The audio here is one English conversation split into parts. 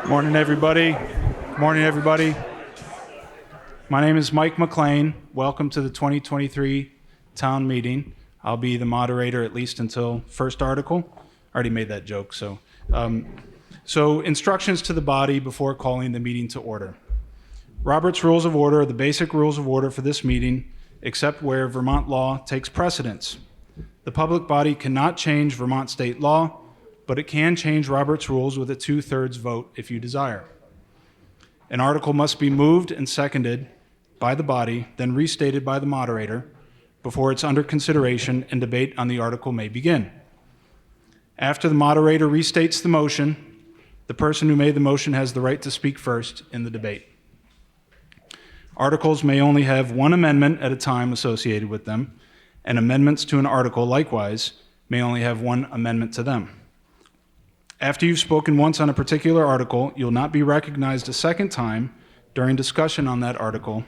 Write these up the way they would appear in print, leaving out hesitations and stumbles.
Morning, everybody. Morning, everybody. My name is Mike McLean. Welcome to the 2023 town meeting. I'll be the moderator at least until first article. I already made that joke. So instructions to the body before calling the meeting to order. Robert's Rules of Order are the basic rules of order for this meeting, except where Vermont law takes precedence. The public body cannot change Vermont state law, but it can change Robert's rules with a 2/3 vote if you desire. An article must be moved and seconded by the body, then restated by the moderator before it's under consideration and debate on the article may begin. After the moderator restates the motion, the person who made the motion has the right to speak first in the debate. Articles may only have one amendment at a time associated with them, and amendments to an article, likewise, may only have one amendment to them. After you've spoken once on a particular article, you'll not be recognized a second time during discussion on that article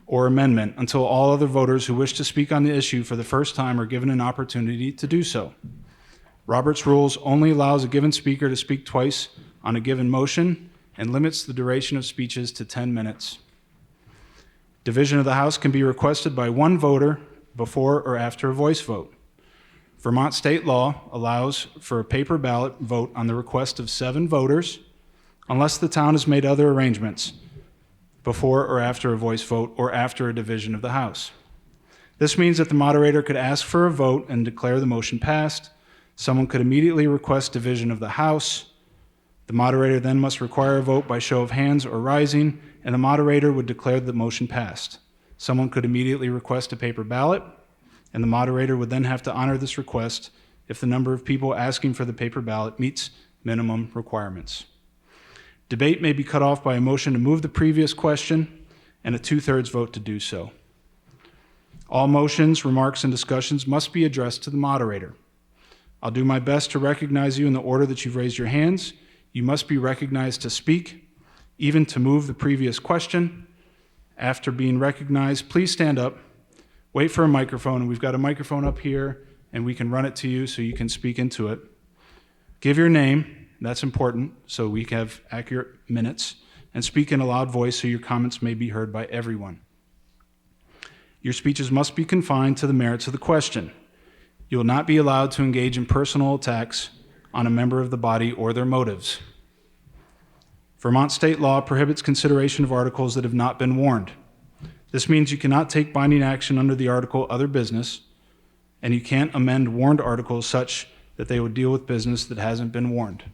or amendment until all other voters who wish to speak on the issue for the first time are given an opportunity to do so. Robert's Rules only allows a given speaker to speak twice on a given motion and limits the duration of speeches to 10 minutes. Division of the House can be requested by one voter before or after a voice vote. Vermont state law allows for a paper ballot vote on the request of 7 voters, unless the town has made other arrangements before or after a voice vote or after a division of the House. This means that the moderator could ask for a vote and declare the motion passed. Someone could immediately request division of the House. The moderator then must require a vote by show of hands or rising, and the moderator would declare the motion passed. Someone could immediately request a paper ballot, and the moderator would then have to honor this request if the number of people asking for the paper ballot meets minimum requirements. Debate may be cut off by a motion to move the previous question and a 2/3 vote to do so. All motions, remarks, and discussions must be addressed to the moderator. I'll do my best to recognize you in the order that you've raised your hands. You must be recognized to speak, even to move the previous question. After being recognized, please stand up. Wait for a microphone, and we've got a microphone up here, and we can run it to you so you can speak into it. Give your name, that's important, so we can have accurate minutes, and speak in a loud voice so your comments may be heard by everyone. Your speeches must be confined to the merits of the question. You will not be allowed to engage in personal attacks on a member of the body or their motives. Vermont state law prohibits consideration of articles that have not been warned. This means you cannot take binding action under the article Other Business, and you can't amend warned articles such that they would deal with business that hasn't been warned.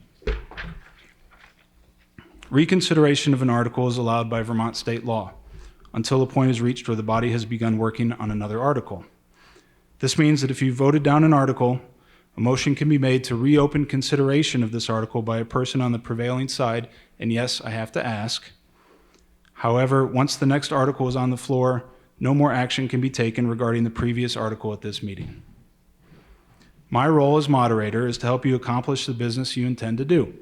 Reconsideration of an article is allowed by Vermont state law until a point is reached where the body has begun working on another article. This means that if you voted down an article, a motion can be made to reopen consideration of this article by a person on the prevailing side, and yes, I have to ask. However, once the next article is on the floor, no more action can be taken regarding the previous article at this meeting. My role as moderator is to help you accomplish the business you intend to do.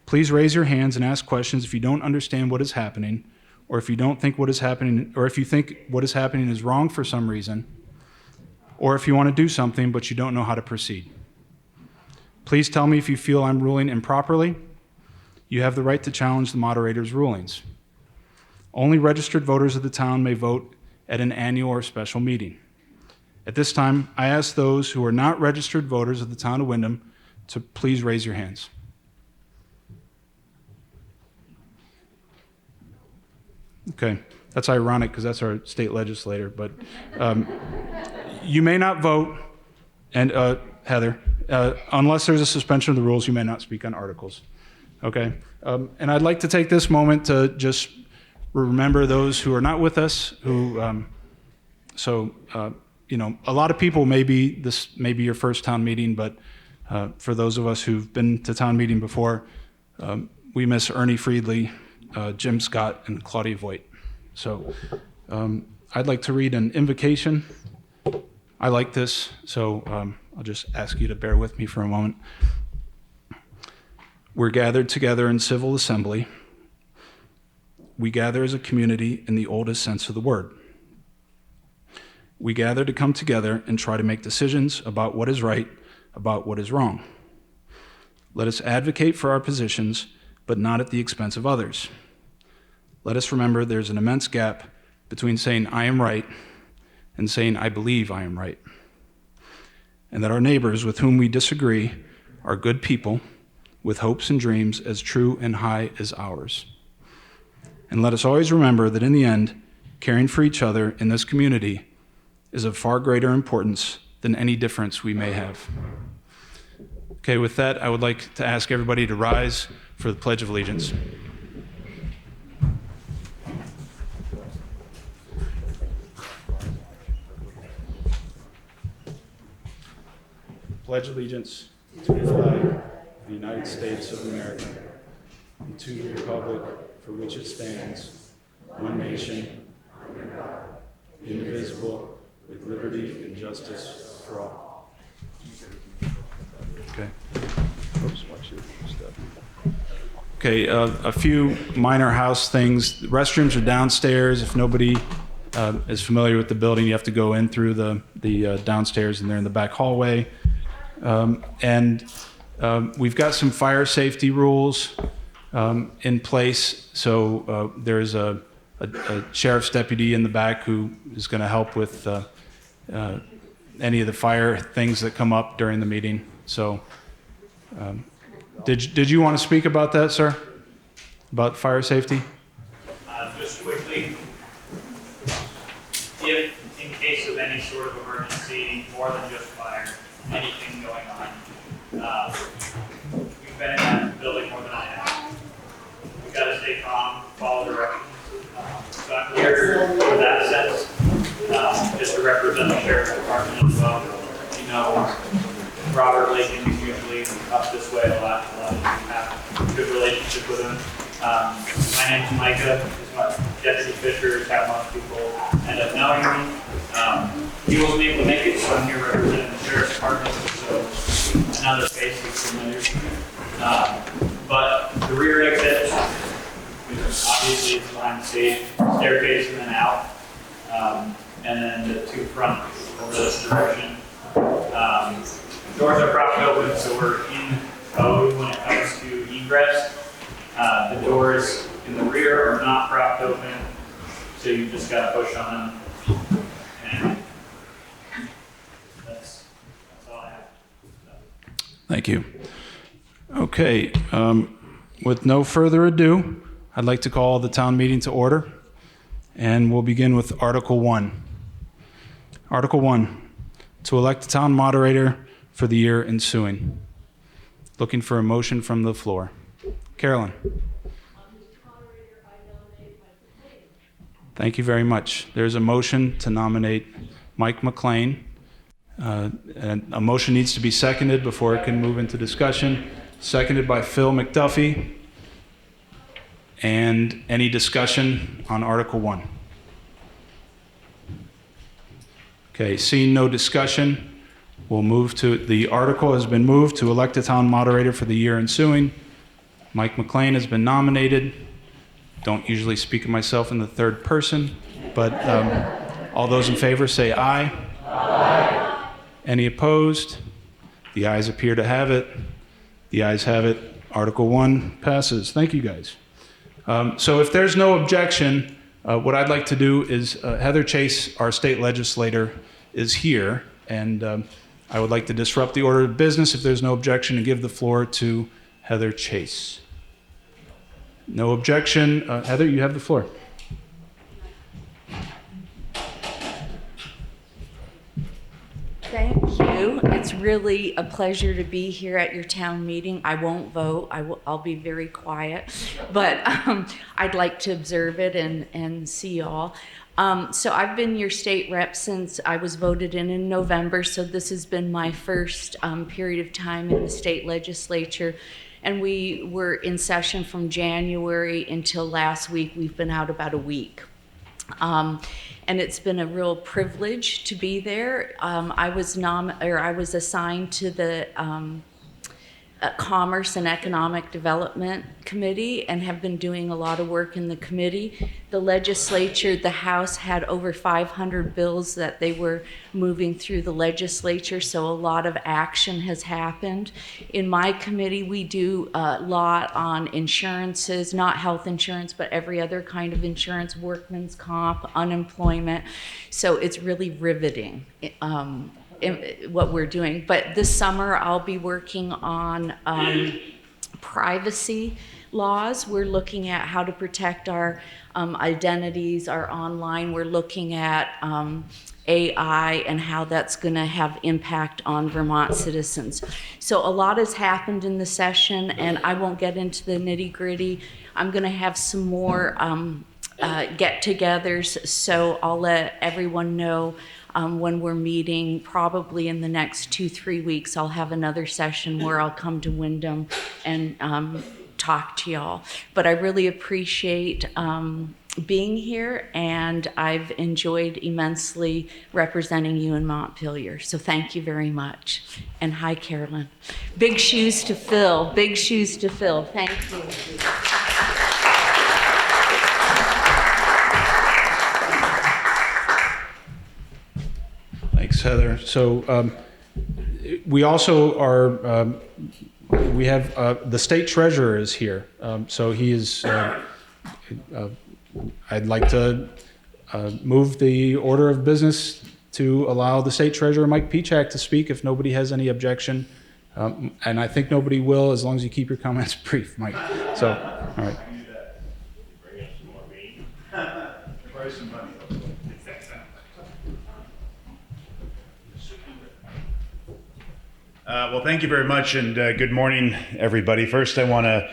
Please raise your hands and ask questions if you don't understand what is happening, or if you don't think what is happening, or if you think what is happening is wrong for some reason, or if you want to do something but you don't know how to proceed. Please tell me if you feel I'm ruling improperly. You have the right to challenge the moderator's rulings. Only registered voters of the town may vote at an annual or special meeting. At this time, I ask those who are not registered voters of the town of Windham to please raise your hands. Okay, that's ironic because that's our state legislator, but you may not vote, and Heather, unless there's a suspension of the rules, you may not speak on articles. Okay, and I'd like to take this moment to just remember those who are not with us, who, a lot of people this may be your first town meeting, but for those of us who've been to town meeting before, we miss Ernie Friedley, Jim Scott, and Claudia Voigt. So I'd like to read an invocation. I like this, so I'll just ask you to bear with me for a moment. We're gathered together in civil assembly. We gather as a community in the oldest sense of the word. We gather to come together and try to make decisions about what is right, about what is wrong. Let us advocate for our positions, but not at the expense of others. Let us remember there's an immense gap between saying I am right and saying I believe I am right, and that our neighbors with whom we disagree are good people with hopes and dreams as true and high as ours. And let us always remember that in the end, caring for each other in this community is of far greater importance than any difference we may have. Okay, with that, I would like to ask everybody to rise for the Pledge of Allegiance. Pledge allegiance to the flag of the United States of America and to the republic for which it stands, one nation, indivisible, with liberty and justice for all. Okay. Oops, watch your step. Okay, a few minor house things. The restrooms are downstairs. If nobody is familiar with the building, you have to go in through the downstairs, and they're in the back hallway. We've got some fire safety rules in place. So there's a sheriff's deputy in the back who is going to help with any of the fire things that come up during the meeting. So did you want to speak about that, sir? About fire safety? Just quickly, if in case of any sort of emergency, more than just fire, anything going on, we've been in that building more than I have. We've got to stay calm, follow directions. So I'm here for that sense, just to represent the sheriff's department as well. You know, Robert Lakin is usually up this way a lot. We have a good relationship with him. My name's Micah. Deputy Fisher is how most people end up knowing me. He wasn't able to make it, so I'm here representing the sheriff's department, so another face is familiar. But the rear exit, obviously it's behind the stage, staircase and then out, and then the two front over this direction. Doors are propped open, so we're in code when it comes to egress. The doors in the rear are not propped open, so you just got to push on them. And that's all I have. Thank you. Okay, with no further ado, I'd like to call the town meeting to order, and we'll begin with Article 1. Article 1, to elect a town moderator for the year ensuing. Looking for a motion from the floor. Carolyn. Thank you very much. There's a motion to nominate Mike McLean. And a motion needs to be seconded before it can move into discussion. Seconded by Phil McDuffie. And any discussion on Article 1? Okay, seeing no discussion, we'll move to, the article has been moved to elect a town moderator for the year ensuing. Mike McLean has been nominated. Don't usually speak of myself in the third person, but all those in favor say aye. Aye. Any opposed? The ayes appear to have it. The ayes have it. Article 1 passes. Thank you, guys. So if there's no objection, what I'd like to do is, Heather Chase, our state legislator, is here, and I would like to disrupt the order of business if there's no objection and give the floor to Heather Chase. No objection. Heather, you have the floor. Thank you. It's really a pleasure to be here at your town meeting. I won't vote. I'll be very quiet, but I'd like to observe it and see y'all. So I've been your state rep since I was voted in November, so this has been my first period of time in the state legislature. And we were in session from January until last week. We've been out about a week. And it's been a real privilege to be there. I was assigned to the Commerce and Economic Development Committee and have been doing a lot of work in the committee. The legislature, the House had over 500 bills that they were moving through the legislature, so a lot of action has happened. In my committee, we do a lot on insurances, not health insurance, but every other kind of insurance, workman's comp, unemployment. So it's really riveting. What we're doing. But this summer I'll be working on privacy laws. We're looking at how to protect our identities, our online. We're looking at AI and how that's going to have impact on Vermont citizens. So a lot has happened in the session, and I won't get into the nitty-gritty. I'm going to have some more get-togethers, so I'll let everyone know when we're meeting. Probably in the next 2-3 weeks, I'll have another session where I'll come to Windham and talk to y'all. But I really appreciate being here, and I've enjoyed immensely representing you in Montpelier. So thank you very much. And hi, Carolyn. Big shoes to fill. Big shoes to fill. Thank you. Thanks, Heather. So we also are, we have the state treasurer is here. So he is, I'd like to move the order of business to allow the state treasurer, Mike Pieciak, to speak if nobody has any objection. And I think nobody will, as long as you keep your comments brief, Mike. So, all right. Bring us some more meat. Price and money. Well, thank you very much, and good morning, everybody. First, I want to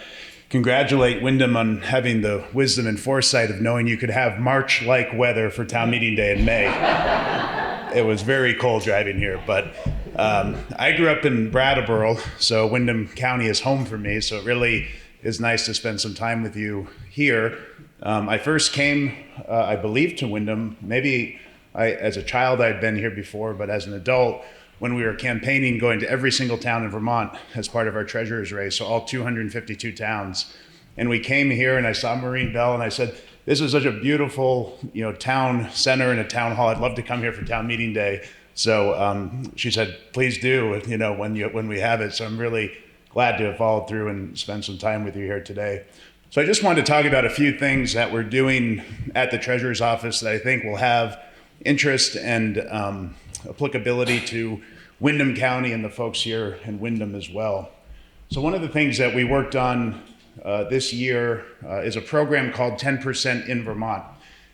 congratulate Windham on having the wisdom and foresight of knowing you could have March-like weather for town meeting day in May. It was very cold driving here, but I grew up in Brattleboro, so Windham County is home for me, so it really is nice to spend some time with you here. I first came, I believe, to Windham. Maybe as a child I'd been here before, but as an adult, when we were campaigning, going to every single town in Vermont as part of our treasurer's race, so all 252 towns. And we came here and I saw Maureen Bell and I said, this is such a beautiful, town center and a town hall. I'd love to come here for town meeting day. So she said, please do, when we have it. So I'm really glad to have followed through and spend some time with you here today. So I just wanted to talk about a few things that we're doing at the treasurer's office that I think will have interest and applicability to Windham County and the folks here in Windham as well. So one of the things that we worked on this year is a program called 10% in Vermont.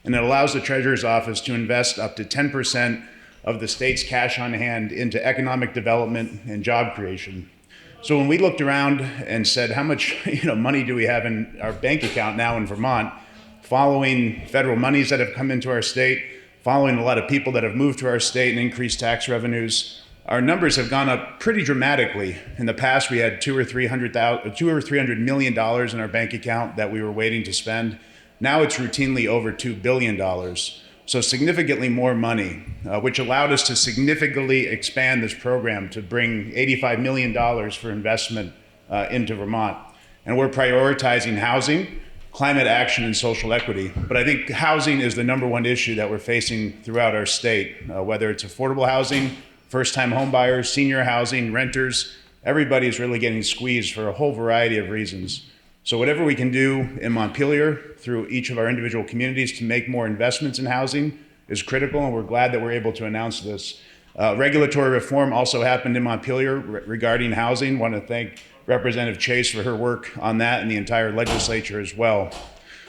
And it allows the treasurer's office to invest up to 10% of the state's cash on hand into economic development and job creation. So when we looked around and said, how much money do we have in our bank account now in Vermont, following federal monies that have come into our state, following a lot of people that have moved to our state and increased tax revenues, our numbers have gone up pretty dramatically. In the past, we had $200 or $300 million in our bank account that we were waiting to spend. Now it's routinely over $2 billion. So significantly more money, which allowed us to significantly expand this program to bring $85 million for investment into Vermont. And we're prioritizing housing, climate action, and social equity. But I think housing is the number one issue that we're facing throughout our state, whether it's affordable housing, first-time home buyers, senior housing, renters. Everybody's really getting squeezed for a whole variety of reasons. So whatever we can do in Montpelier through each of our individual communities to make more investments in housing is critical, and we're glad that we're able to announce this. Regulatory reform also happened in Montpelier regarding housing. I want to thank Representative Chase for her work on that and the entire legislature as well.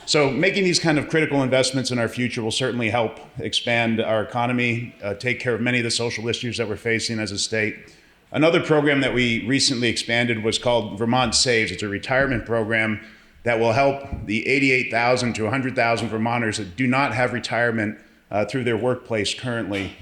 So making these kind of critical investments in our future will certainly help expand our economy, take care of many of the social issues that we're facing as a state. Another program that we recently expanded was called Vermont Saves. It's a retirement program that will help the 88,000 to 100,000 Vermonters that do not have retirement through their workplace currently.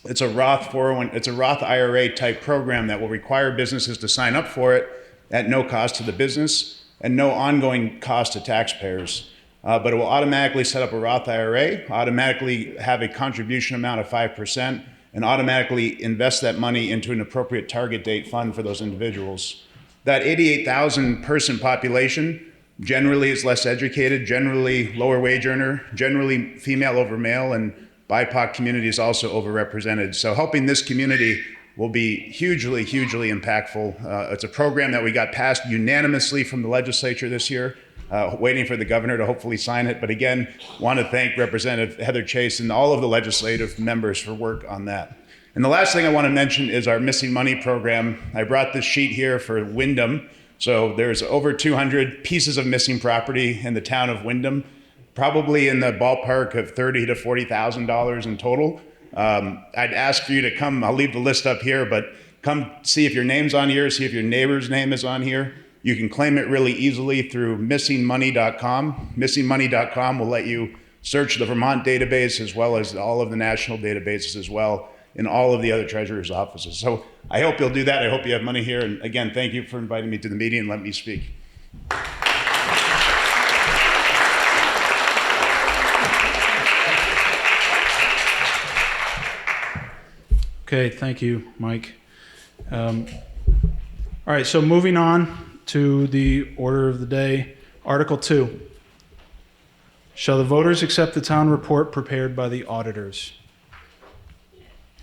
It's a Roth IRA type program that will require businesses to sign up for it at no cost to the business and no ongoing cost to taxpayers. But it will automatically set up a Roth IRA, automatically have a contribution amount of 5%, and automatically invest that money into an appropriate target date fund for those individuals. That 88,000 person population generally is less educated, generally lower wage earner, generally female over male, and BIPOC community is also overrepresented. So helping this community will be hugely, hugely impactful. It's a program that we got passed unanimously from the legislature this year, waiting for the governor to hopefully sign it. But again, want to thank Representative Heather Chase and all of the legislative members for work on that. And the last thing I want to mention is our missing money program. I brought this sheet here for Windham. So there's over 200 pieces of missing property in the town of Windham, probably in the ballpark of $30,000 to $40,000 in total. I'd ask for you to come, I'll leave the list up here, but come see if your name's on here, see if your neighbor's name is on here. You can claim it really easily through missingmoney.com. Missingmoney.com will let you search the Vermont database as well as all of the national databases as well in all of the other treasurer's offices. So I hope you'll do that. I hope you have money here. And again, thank you for inviting me to the meeting and let me speak. Okay, thank you, Mike. All right, so moving on to the order of the day. Article 2. Shall the voters accept the town report prepared by the auditors?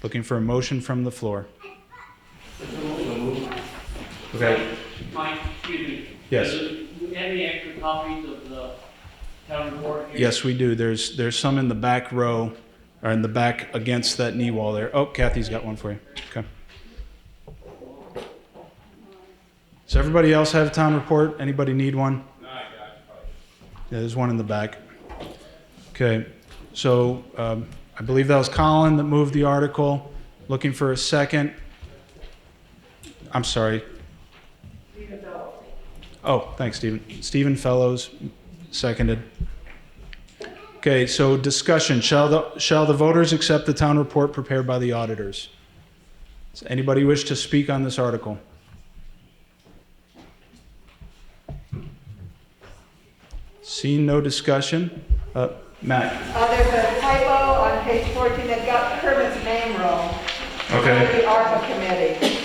Looking for a motion from the floor. Okay. Mike, excuse me. Yes. Do we have any extra copies of the town report here? Yes, we do. There's some in the back row, or in the back against that knee wall there. Oh, Kathy's got one for you. Okay. Does everybody else have a town report? Anybody need one? No, I got it. Yeah, there's one in the back. Okay. So I believe that was Colin that moved the article. Looking for a second. I'm sorry. Oh, thanks, Stephen. Stephen Fellows, seconded. Okay, so discussion. Shall the voters accept the town report prepared by the auditors? Does anybody wish to speak on this article? Seeing no discussion. Matt. There's a typo on page 14 that got Kermit's name wrong. Okay. For the ARPA committee.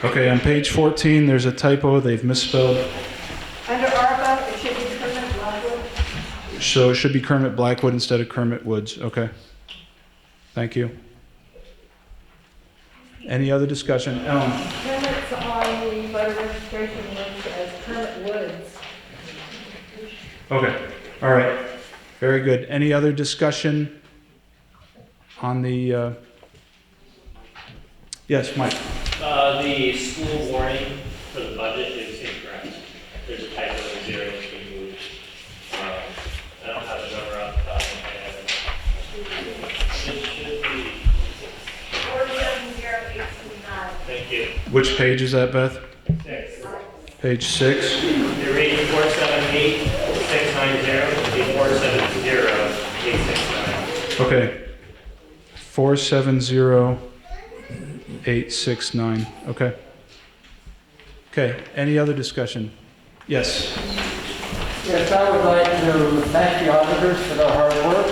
Okay, on page 14, there's a typo. They've misspelled. Under ARPA, it should be Kermit Blackwood. So it should be Kermit Blackwood instead of Kermit Woods. Okay. Thank you. Any other discussion? Ellen? Kermit's on the voter registration list as Kermit Woods. Okay. All right. Very good. Any other discussion on the... Yes, Mike. The school warning for the budget is incorrect. There's a typo in 0 that's been moved. I don't have the number off the top of my head. It should be. 470829. Thank you. Which page is that, Beth? 6. Page 6. You're reading 478 690. It'll be 470 869. Okay. 470 869. Okay. Okay. Any other discussion? Yes. Yes, I would like to thank the auditors for their hard work.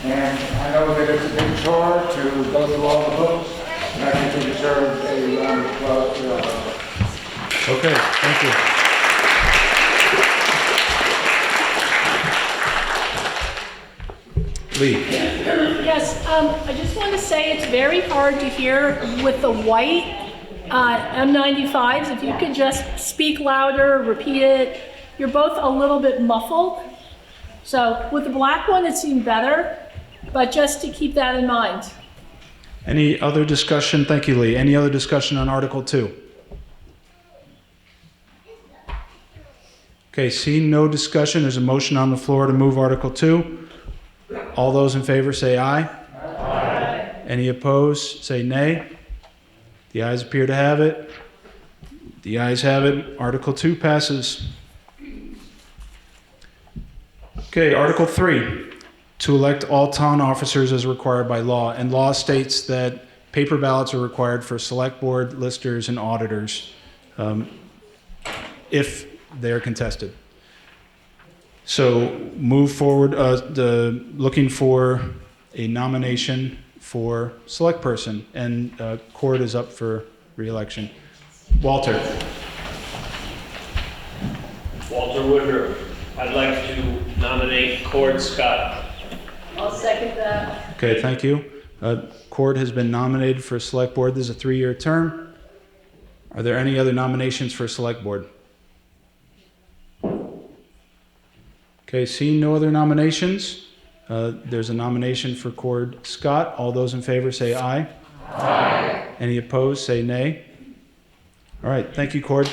And I know that it's a big chore to go through all the books. And I think they deserve a round of applause for their hard work. Okay. Thank you. Lee. Yes, I just want to say it's very hard to hear with the white M95s. If you could just speak louder, repeat it. You're both a little bit muffled. So with the black one, it seemed better, but just to keep that in mind. Any other discussion? Thank you, Lee. Any other discussion on Article 2? Okay, seeing no discussion, there's a motion on the floor to move Article 2. All those in favor say aye. Aye. Any opposed, say nay. The ayes appear to have it. The ayes have it. Article 2 passes. Okay, Article 3, to elect all town officers as required by law. And law states that paper ballots are required for select board, listers, and auditors if they're contested. So move forward, looking for a nomination for Selectperson, and Cord is up for re-election. Walter. Walter Woodruff. I'd like to nominate Cord Scott. I'll second that. Okay, thank you. Cord has been nominated for Select Board. This is a 3-year term. Are there any other nominations for Select Board? Okay, seeing no other nominations, there's a nomination for Cord Scott. All those in favor say aye. Aye. Any opposed, say nay. All right, thank you, Cord.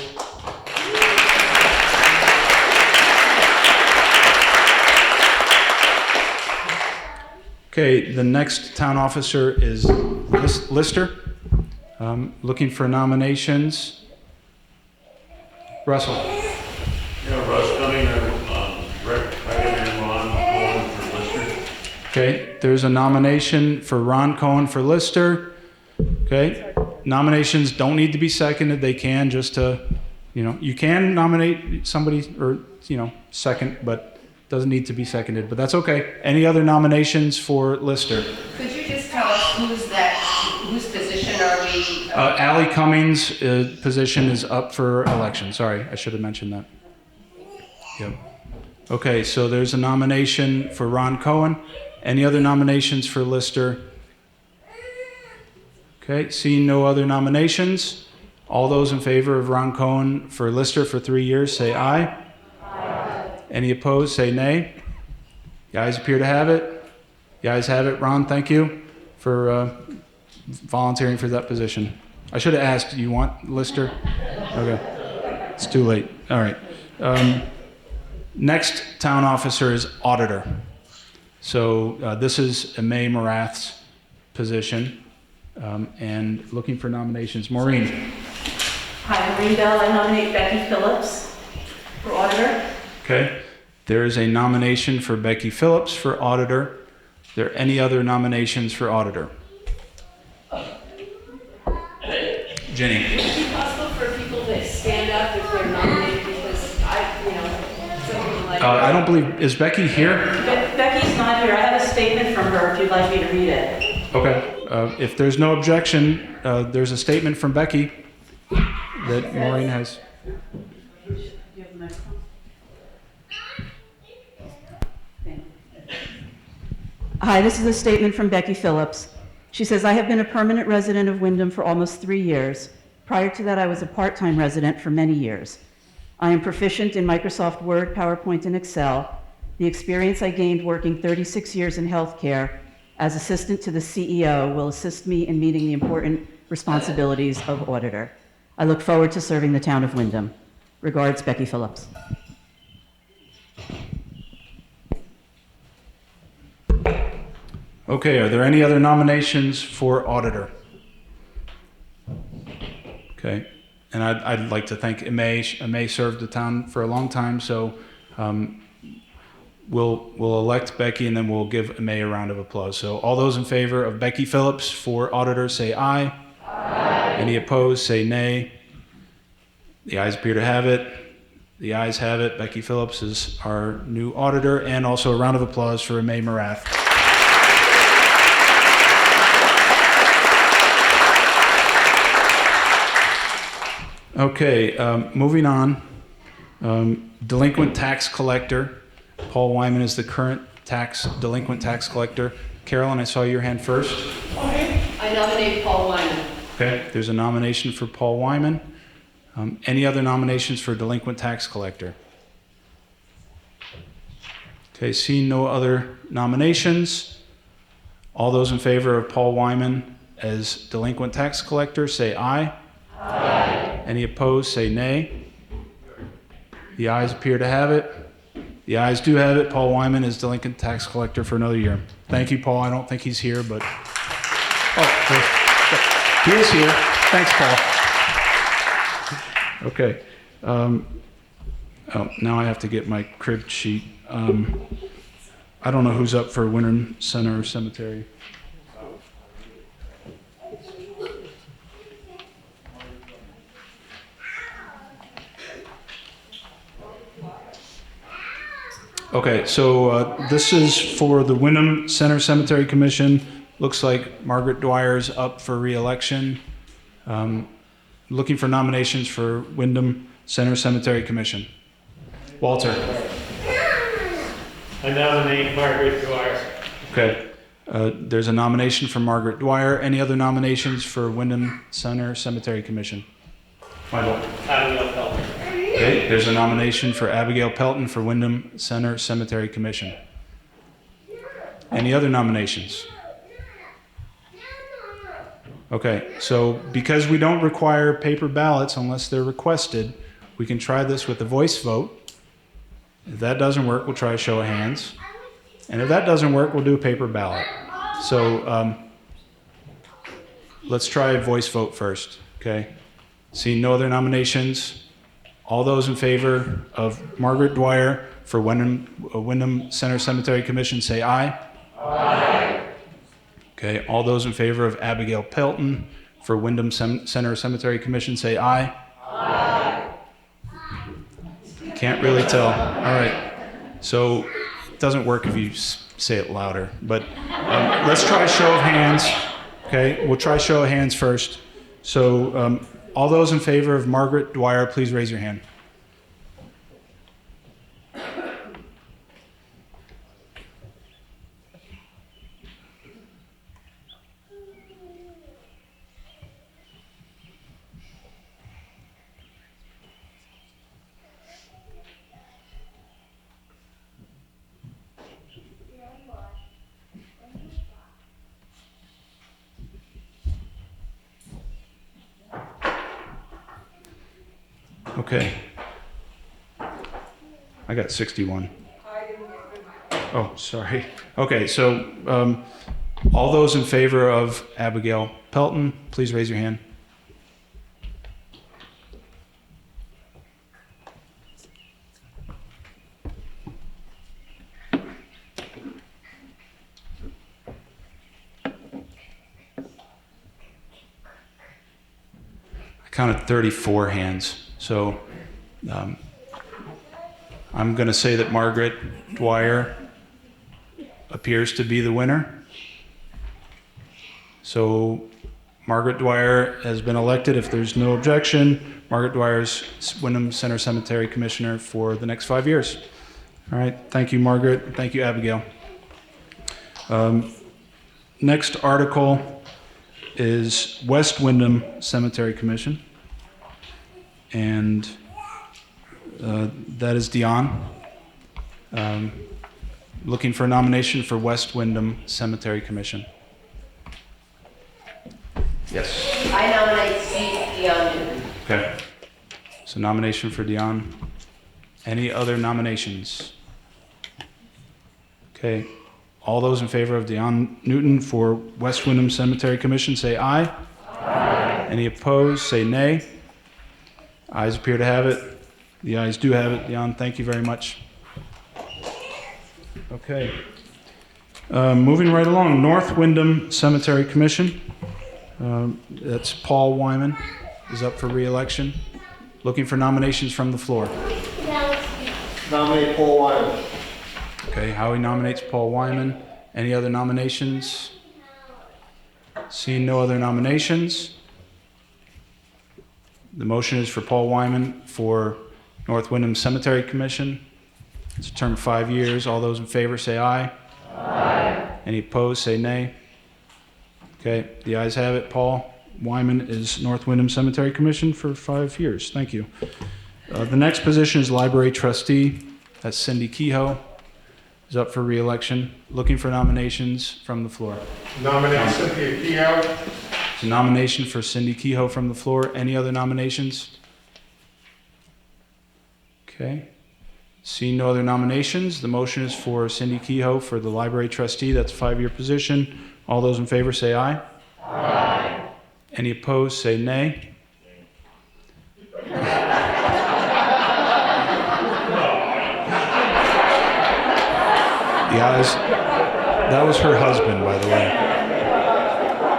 Okay, the next town officer is Lister. Looking for nominations. Russell. Yeah, Russ Cunningham, recommend Ron Cohen for Lister. Okay, there's a nomination for Ron Cohen for Lister. Okay, nominations don't need to be seconded. They can just you can nominate somebody or, second, but doesn't need to be seconded, but that's okay. Any other nominations for Lister? Could you just tell us whose position are we? Ally Cummings' position is up for election. Sorry, I should have mentioned that. Yep. Okay, so there's a nomination for Ron Cohen. Any other nominations for Lister? Okay, seeing no other nominations, all those in favor of Ron Cohen for Lister for 3 years, say aye. Any opposed, say nay. The ayes appear to have it. The ayes have it. Ron, thank you for volunteering for that position. I should have asked, do you want Lister? Okay. It's too late. All right. Next town officer is Auditor. So this is May Morath's position. And looking for nominations. Maureen. Hi, Maureen Bell. I nominate Becky Phillips for Auditor. Okay. There is a nomination for Becky Phillips for Auditor. Are there any other nominations for Auditor? Jenny. Would it be possible for people to stand up if they're nominated because something like... I don't believe, is Becky here? Becky's not here. I have a statement from her if you'd like me to read it. Okay. If there's no objection, there's a statement from Becky that Maureen has. Hi, this is a statement from Becky Phillips. She says, I have been a permanent resident of Windham for almost 3 years. Prior to that, I was a part-time resident for many years. I am proficient in Microsoft Word, PowerPoint, and Excel. The experience I gained working 36 years in healthcare as assistant to the CEO will assist me in meeting the important responsibilities of auditor. I look forward to serving the town of Windham. Regards, Becky Phillips. Okay, are there any other nominations for Auditor? Okay, and I'd like to thank Emay. Emay served the town for a long time, so we'll elect Becky and then we'll give Emay a round of applause. So all those in favor of Becky Phillips for Auditor say aye. Aye. Any opposed say nay. The ayes appear to have it. The ayes have it. Becky Phillips is our new Auditor, and also a round of applause for Emay Morath. Okay, moving on. Delinquent Tax Collector. Paul Wyman is the current delinquent tax collector. Carolyn, I saw your hand first. I nominate Paul Wyman. Okay, there's a nomination for Paul Wyman. Any other nominations for delinquent tax collector? Okay, seeing no other nominations, all those in favor of Paul Wyman as delinquent tax collector say aye. Aye. Any opposed say nay. The ayes appear to have it. The ayes do have it. Paul Wyman is delinquent tax collector for another year. Thank you, Paul. I don't think he's here, but... Oh, he is here. Thanks, Paul. Okay. Now I have to get my crib sheet. I don't know who's up for Windham Center Cemetery. Okay, so this is for the Windham Center Cemetery Commission. Looks like Margaret Dwyer's up for re-election. Looking for nominations for Windham Center Cemetery Commission. Walter. I nominate Margaret Dwyer. Okay. There's a nomination for Margaret Dwyer. Any other nominations for Windham Center Cemetery Commission? Michael. Abigail Pelton. Okay. There's a nomination for Abigail Pelton for Windham Center Cemetery Commission. Any other nominations? Okay, so because we don't require paper ballots unless they're requested, we can try this with a voice vote. If that doesn't work, we'll try a show of hands. And if that doesn't work, we'll do a paper ballot. So let's try a voice vote first, okay? Seeing no other nominations, all those in favor of Margaret Dwyer for Windham Center Cemetery Commission say aye. Aye. Okay, all those in favor of Abigail Pelton for Windham Center Cemetery Commission say aye. Aye. Can't really tell. All right. So it doesn't work if you say it louder, but let's try a show of hands. Okay, we'll try a show of hands first. So all those in favor of Margaret Dwyer, please raise your hand. Okay. I got 61. Oh, sorry. Okay, so all those in favor of Abigail Pelton, please raise your hand. I counted 34 hands. So I'm going to say that Margaret Dwyer appears to be the winner. So Margaret Dwyer has been elected. If there's no objection, Margaret Dwyer is Windham Center Cemetery Commissioner for the next 5 years. All right. Thank you, Margaret. Thank you, Abigail. Next article is West Windham Cemetery Commission. And that is Dion. Looking for a nomination for West Windham Cemetery Commission. Yes. I nominate Steve Dion. Okay. So nomination for Dion. Any other nominations? Okay. All those in favor of Dion Newton for West Windham Cemetery Commission say aye. Aye. Any opposed say nay. Ayes appear to have it. The ayes do have it. Dion, thank you very much. Okay. Moving right along, North Windham Cemetery Commission. That's Paul Wyman is up for re-election. Looking for nominations from the floor. Nominate Paul Wyman. Okay, Howie nominates Paul Wyman. Any other nominations? Seeing no other nominations. The motion is for Paul Wyman for North Windham Cemetery Commission. It's a term of 5 years. All those in favor say aye. Aye. Any opposed say nay. Okay, the ayes have it. Paul Wyman is North Windham Cemetery Commission for 5 years. Thank you. The next position is Library Trustee. That's Cindy Kehoe. Is up for re-election. Looking for nominations from the floor. Nominate Cynthia Kehoe. It's a nomination for Cindy Kehoe from the floor. Any other nominations? Okay. Seeing no other nominations, the motion is for Cindy Kehoe for the Library Trustee. That's a 5-year position. All those in favor say aye. Aye. Any opposed say nay. The ayes. That was her husband, by the way.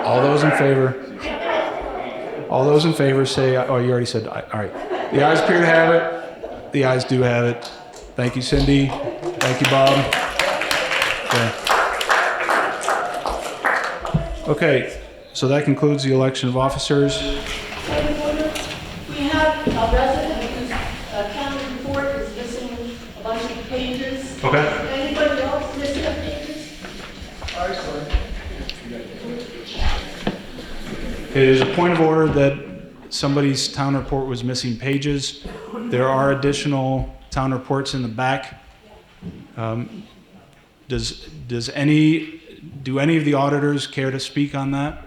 All those in favor. All those in favor say aye. Oh, you already said aye. All right. The ayes appear to have it. The ayes do have it. Thank you, Cindy. Thank you, Bob. Okay, so that concludes the election of officers. We have a resident whose county report is missing Okay, there's a point of order that somebody's town report was missing pages. There are additional town reports in the back. Do any of the auditors care to speak on that?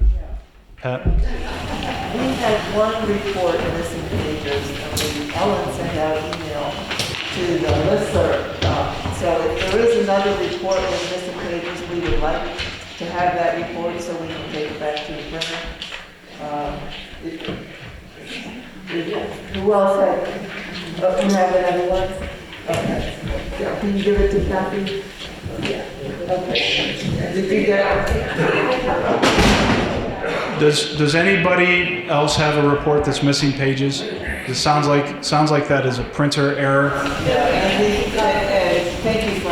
Pat? We had one report in missing pages, and Ellen sent out email to the listserv. So if there is another report with missing pages, we would like to have that report so we can take it back to the printer. Who else had, you have another one? Okay. Yeah, can you give it to Kathy? Yeah. Okay. Did you get it? Does anybody else have a report that's missing pages? It sounds like that is a printer error. Yeah, and thank you for.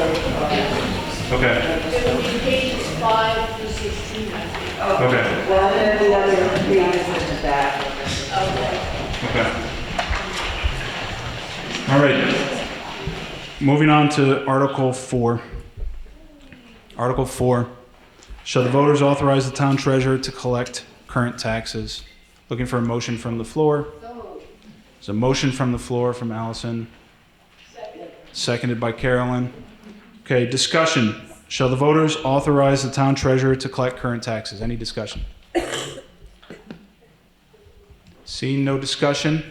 Okay. It would be pages 5 to 16, I think. Okay. Well, then the other three is in the back. Okay. All right. Moving on to Article 4. Article 4. Shall the voters authorize the town treasurer to collect current taxes? Looking for a motion from the floor. There's a motion from the floor from Allison. Seconded by Carolyn. Okay, discussion. Shall the voters authorize the town treasurer to collect current taxes? Any discussion? Seeing no discussion,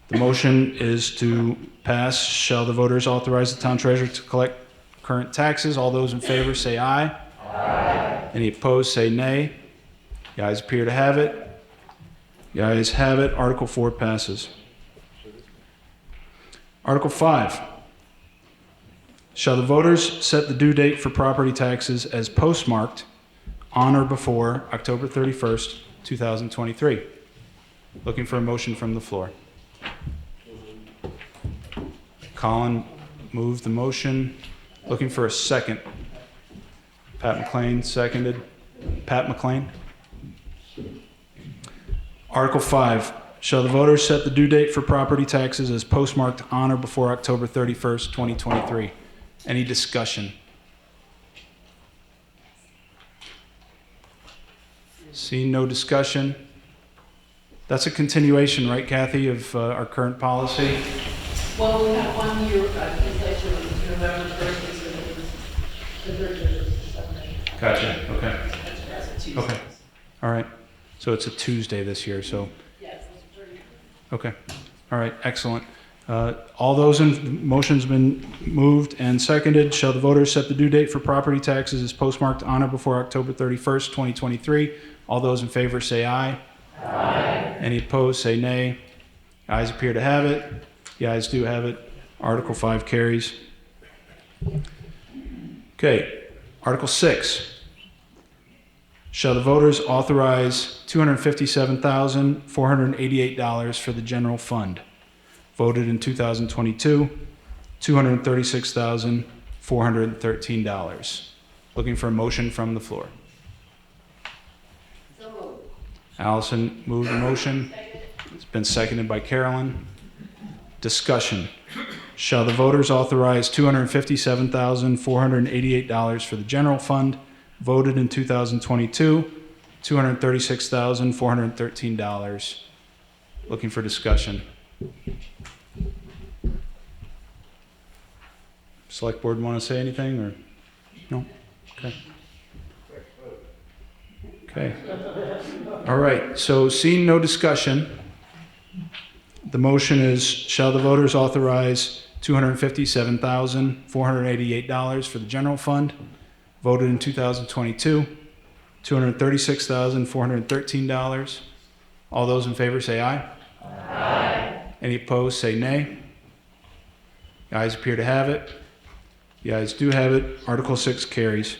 the motion is to pass. Shall the voters authorize the town treasurer to collect current taxes? All those in favor say aye. Aye. Any opposed say nay. The ayes appear to have it. The ayes have it. Article 4 passes. Article 5. Shall the voters set the due date for property taxes as postmarked on or before October 31st, 2023? Looking for a motion from the floor. Colin moved the motion. Looking for a second. Pat McLean seconded. Pat McLean. Article 5. Shall the voters set the due date for property taxes as postmarked on or before October 31st, 2023? Any discussion? Seeing no discussion. That's a continuation, right, Kathy, of our current policy? Well, we have 1 year, legislation was November 1st, so it was the 30th. Gotcha, okay. Okay, all right. So it's a Tuesday this year, so. Yes, it's 30. Okay, all right, excellent. All those motions been moved and seconded. Shall the voters set the due date for property taxes as postmarked on or before October 31st, 2023? All those in favor say aye. Aye. Any opposed say nay. Ayes appear to have it. The ayes do have it. Article 5 carries. Okay, Article 6. Shall the voters authorize $257,488 for the general fund? Voted in 2022, $236,413. Looking for a motion from the floor. Allison moved the motion. It's been seconded by Carolyn. Discussion. Shall the voters authorize $257,488 for the general fund? Voted in 2022, $236,413. Looking for discussion. Select board want to say anything or no? Okay. Okay. All right. So seeing no discussion, the motion is, shall the voters authorize $257,488 for the general fund? Voted in 2022, $236,413. All those in favor say aye. Aye. Any opposed say nay. The ayes appear to have it. The ayes do have it. Article 6 carries.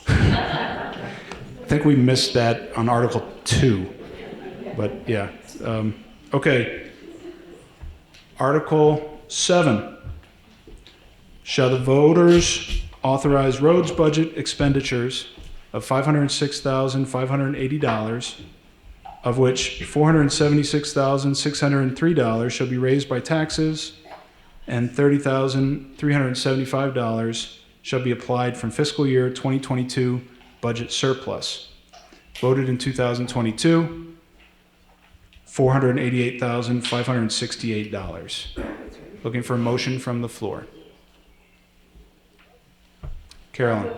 I think we missed that on Article 2, but yeah. Okay. Article 7. Shall the voters authorize roads budget expenditures of $506,580, of which $476,603 shall be raised by taxes and $30,375 shall be applied from fiscal year 2022 budget surplus. Voted in 2022, $488,568. Looking for a motion from the floor. Carolyn.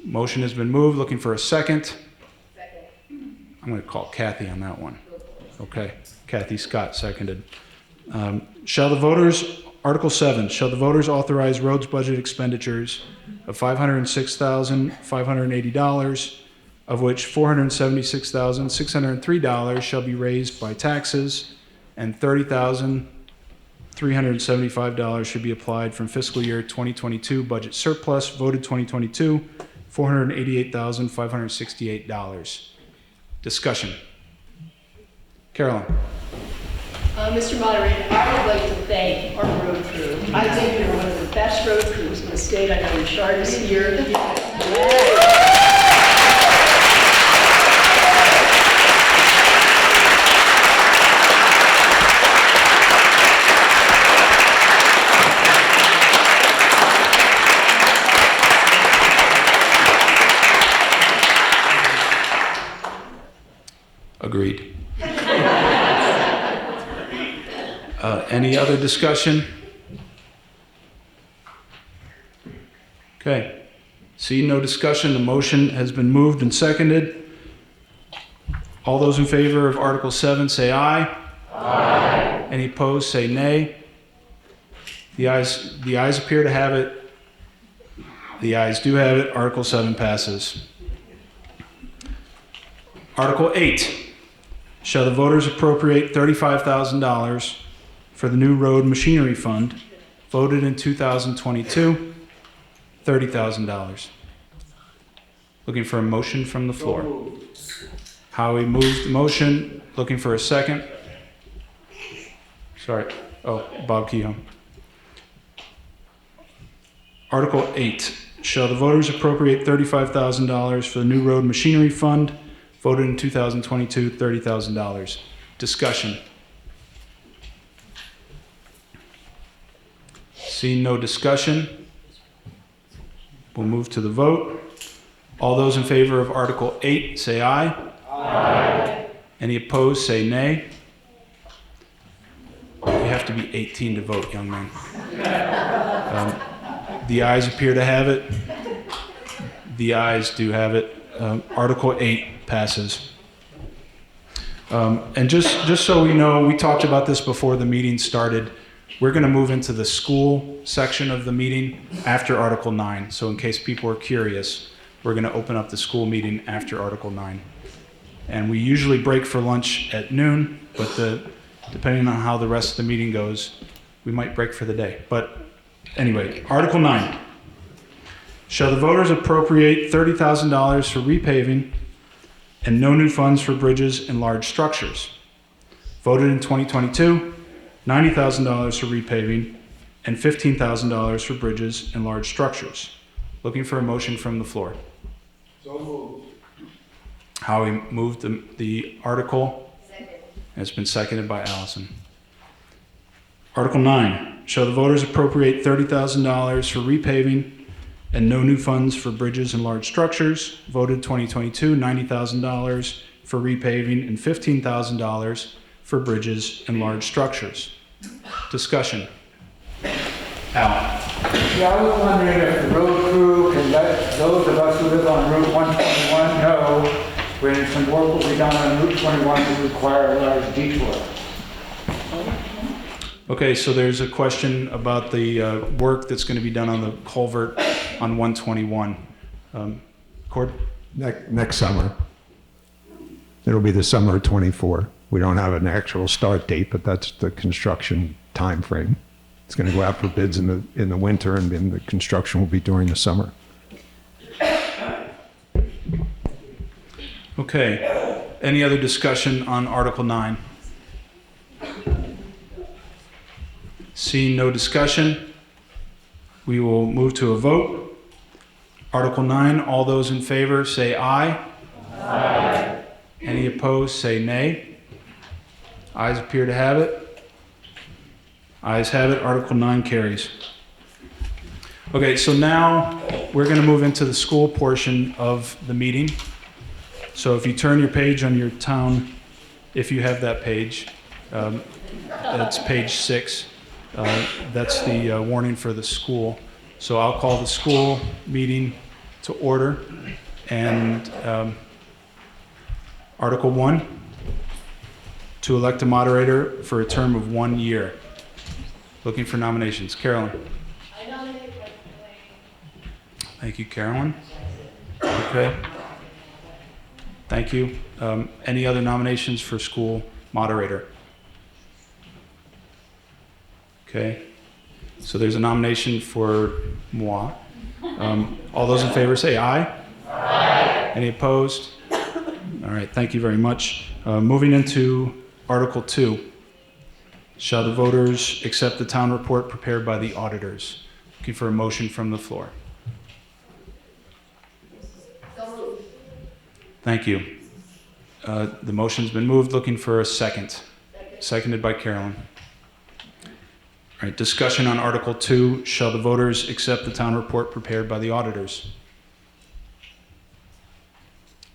Motion has been moved. Looking for a second. I'm going to call Kathy on that one. Okay. Kathy Scott seconded. Article 7, shall the voters authorize roads budget expenditures of $506,580, of which $476,603 shall be raised by taxes and $30,375 should be applied from fiscal year 2022 budget surplus, voted 2022, $488,568. Discussion. Carolyn. Mr. Moderator, I would like to thank our road crew. I think you're one of the best road crews in the state. I know Richard is here. Agreed. Any other discussion? Okay. See no discussion. The motion has been moved and seconded. All those in favor of Article 7 say aye. Aye. Any opposed say nay. The ayes appear to have it. The ayes do have it. Article 7 passes. Article 8. Shall the voters appropriate $35,000 for the new road machinery fund, voted in 2022, $30,000. Looking for a motion from the floor. Howie moves the motion. Looking for a second. Sorry. Oh, Bob Kehoe. Article 8. Shall the voters appropriate $35,000 for the new road machinery fund, voted in 2022, $30,000. Discussion. Seeing no discussion, we'll move to the vote. All those in favor of Article 8 say aye. Aye. Any opposed say nay. You have to be 18 to vote, young man. The ayes appear to have it. The ayes do have it. Article 8 passes. And just so we know, we talked about this before the meeting started. We're going to move into the school section of the meeting after Article 9. So in case people are curious, we're going to open up the school meeting after Article 9. And we usually break for lunch at noon, but depending on how the rest of the meeting goes, we might break for the day. But anyway, Article 9. Shall the voters appropriate $30,000 for repaving and no new funds for bridges and large structures? Voted in 2022, $90,000 for repaving and $15,000 for bridges and large structures. Looking for a motion from the floor. So moved. Howie moved the article. Second. And it's been seconded by Allison. Article 9. Shall the voters appropriate $30,000 for repaving and no new funds for bridges and large structures? Voted 2022, $90,000 for repaving and $15,000 for bridges and large structures. Discussion. Alan. Yeah, I was wondering if the road crew can let those of us who live on Route 121 know when some work will be done on Route 21 to require a large detour. Okay, so there's a question about the work that's going to be done on the culvert on 121. Cord? Next summer. It'll be the summer of 24. We don't have an actual start date, but that's the construction time frame. It's going to go out for bids in the winter, and then the construction will be during the summer. Okay. Any other discussion on Article 9? Seeing no discussion, we will move to a vote. Article 9, all those in favor say aye. Aye. Any opposed say nay. Ayes appear to have it. Ayes have it. Article 9 carries. Okay, so now we're going to move into the school portion of the meeting. So if you turn your page on your town, if you have that page, that's page 6. That's the warning for the school. So I'll call the school meeting to order. And Article 1, to elect a moderator for a term of 1 year. Looking for nominations. Carolyn. I nominate Mike. Thank you, Carolyn. Okay. Thank you. Any other nominations for school moderator? Okay. So there's a nomination for moi. All those in favor say aye. Aye. Any opposed? All right. Thank you very much. Moving into Article 2. Shall the voters accept the town report prepared by the auditors? Looking for a motion from the floor. Thank you. The motion's been moved. Looking for a second. Seconded by Carolyn. All right, discussion on Article 2. Shall the voters accept the town report prepared by the auditors?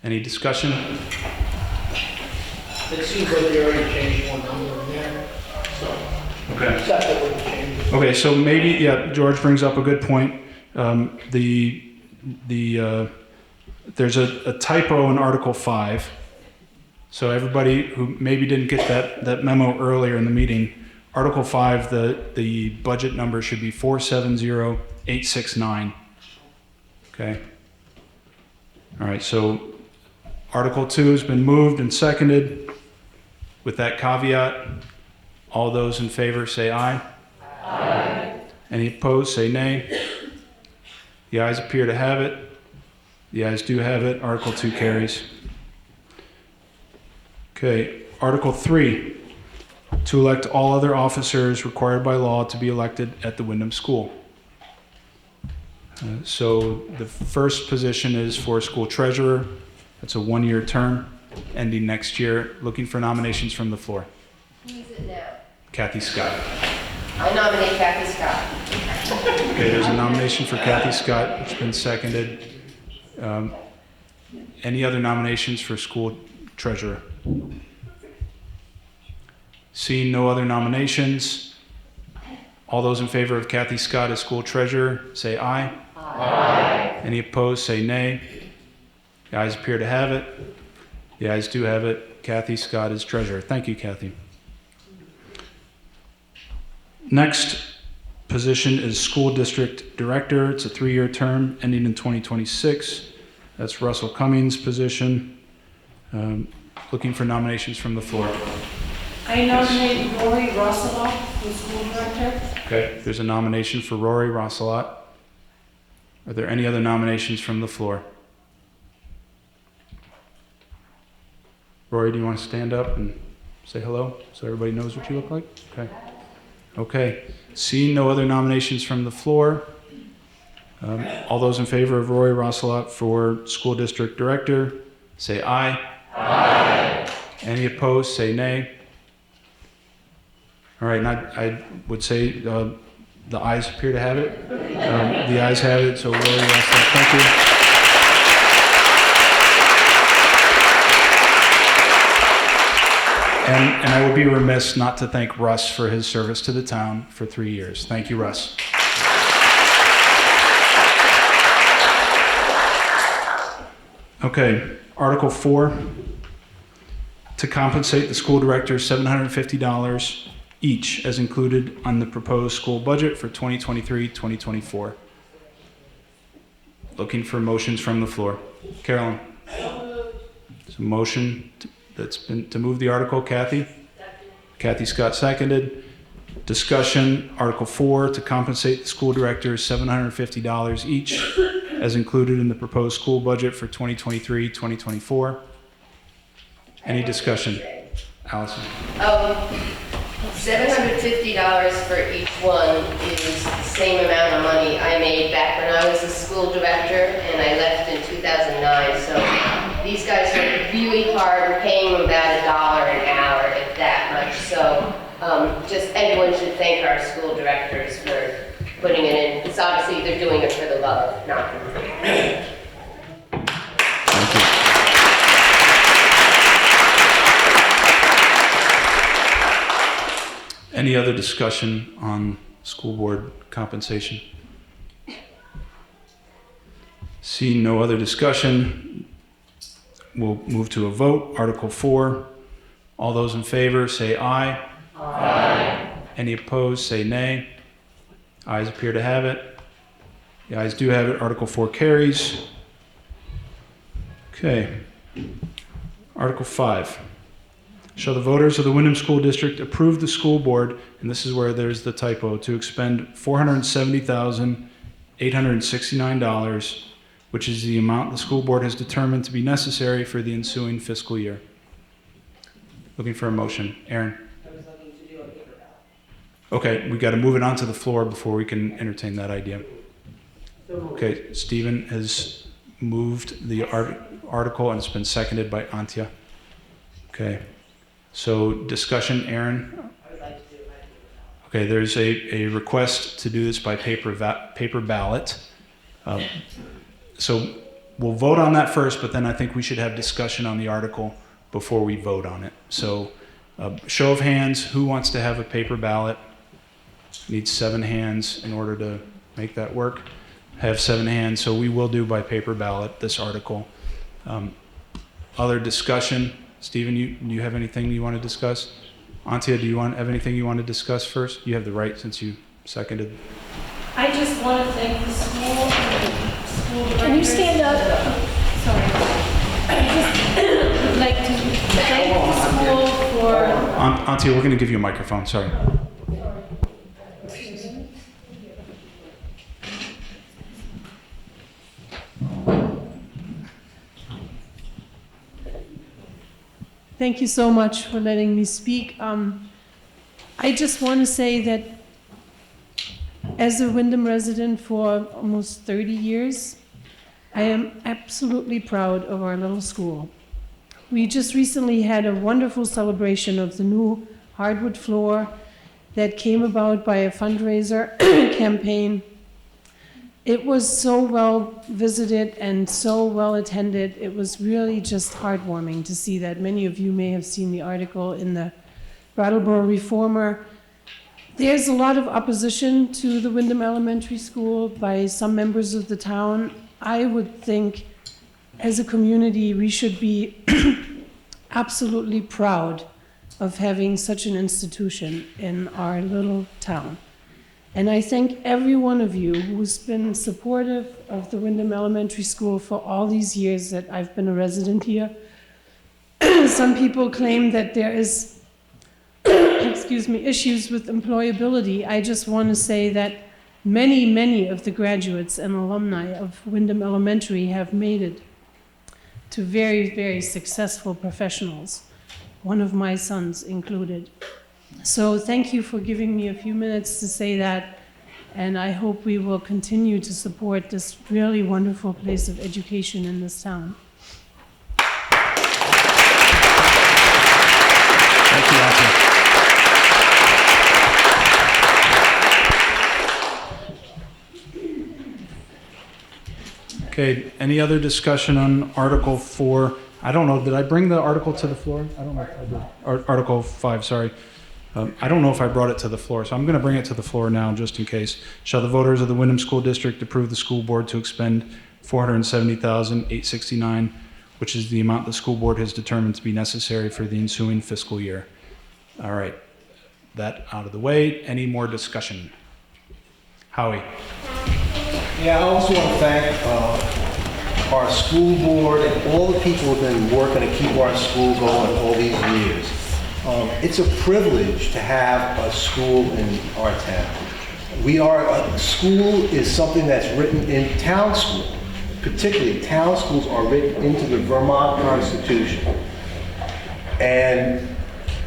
Any discussion? It seems like they already changed one number in there, so. Okay. Except that wouldn't change. Okay, so maybe, yeah, George brings up a good point. There's a typo in Article 5. So everybody who maybe didn't get that memo earlier in the meeting, Article 5, the budget number should be 470869. Okay. All right, so Article 2 has been moved and seconded. With that caveat, all those in favor say aye. Aye. Any opposed say nay. The ayes appear to have it. The ayes do have it. Article 2 carries. Okay, Article 3, to elect all other officers required by law to be elected at the Windham School. So the first position is for school treasurer. That's a 1-year term ending next year. Looking for nominations from the floor. Who is it now? Kathy Scott. I nominate Kathy Scott. Okay, there's a nomination for Kathy Scott. It's been seconded. Any other nominations for school treasurer? Seeing no other nominations, all those in favor of Kathy Scott as school treasurer say aye. Aye. Any opposed say nay. The ayes appear to have it. The ayes do have it. Kathy Scott is treasurer. Thank you, Kathy. Next position is school district director. It's a 3-year term ending in 2026. That's Russell Cummings' position. Looking for nominations from the floor. I nominate Rory Rosselot for school director. Okay, there's a nomination for Rory Rosselot. Are there any other nominations from the floor? Rory, do you want to stand up and say hello so everybody knows what you look like? Okay. Okay. Seeing no other nominations from the floor, all those in favor of Rory Rosselot for school district director, say aye. Aye. Any opposed, say nay. All right, and I would say the ayes appear to have it. The ayes have it, so Rory Rosselot, thank you. And I would be remiss not to thank Russ for his service to the town for 3 years. Thank you, Russ. Okay, Article 4, to compensate the school director $750 each as included on the proposed school budget for 2023-2024. Looking for motions from the floor. Carolyn. There's a motion that's been to move the article. Kathy? Kathy Scott seconded. Discussion, Article 4, to compensate the school directors $750 each as included in the proposed school budget for 2023-2024. Any discussion? Allison? $750 for each one is the same amount of money I made back when I was a school director, and I left in 2009. So these guys work really hard. We're paying them about $1 an hour, if that much. So just everyone should thank our school directors for putting it in. because obviously they're doing it for the love, not for the money. Any other discussion on school board compensation? Seeing no other discussion, we'll move to a vote. Article 4. All those in favor say aye. Aye. Any opposed say nay. Ayes appear to have it. The ayes do have it. Article 4 carries. Okay. Article 5. Shall the voters of the Windham School District approve the school board, and this is where there's the typo, to expend $470,869, which is the amount the school board has determined to be necessary for the ensuing fiscal year. Looking for a motion. Aaron? I was looking to do a paper ballot. Okay, we got to move it onto the floor before we can entertain that idea. Okay, Stephen has moved the article and it's been seconded by Antia. Okay, so discussion, Aaron? I would like to do it by paper ballot. Okay, there's a request to do this by paper ballot. So we'll vote on that first, but then I think we should have discussion on the article before we vote on it. So show of hands, who wants to have a paper ballot? Needs 7 hands in order to make that work. Have 7 hands, so we will do by paper ballot this article. Other discussion? Stephen, you have anything you want to discuss? Antia, do you have anything you want to discuss first? You have the right since you seconded. I just want to thank the school. Can you stand up? Sorry. I just would like to thank the school for... Antia, we're going to give you a microphone, sorry. Thank you so much for letting me speak. I just want to say that as a Windham resident for almost 30 years, I am absolutely proud of our little school. We just recently had a wonderful celebration of the new hardwood floor that came about by a fundraiser campaign. It was so well visited and so well attended. It was really just heartwarming to see that. Many of you may have seen the article in the Brattleboro Reformer. There's a lot of opposition to the Windham Elementary School by some members of the town. I would think, as a community, we should be absolutely proud of having such an institution in our little town. And I thank every one of you who's been supportive of the Windham Elementary School for all these years that I've been a resident here. Some people claim that there is, issues with employability. I just want to say that many, many of the graduates and alumni of Windham Elementary have made it to very, very successful professionals, one of my sons included. So thank you for giving me a few minutes to say that, and I hope we will continue to support this really wonderful place of education in this town. Thank you, Antia. Okay, any other discussion on Article 4? I don't know, did I bring the article to the floor? I don't know if I did. Article 5, sorry. I don't know if I brought it to the floor, so I'm going to bring it to the floor now just in case. Shall the voters of the Windham School District approve the school board to expend $470,869, which is the amount the school board has determined to be necessary for the ensuing fiscal year? All right, that out of the way. Any more discussion? Howie. Yeah, I also want to thank our school board and all the people who have been working to keep our school going all these years. It's a privilege to have a school in our town. School is something that's written in town school. Particularly, town schools are written into the Vermont Constitution. And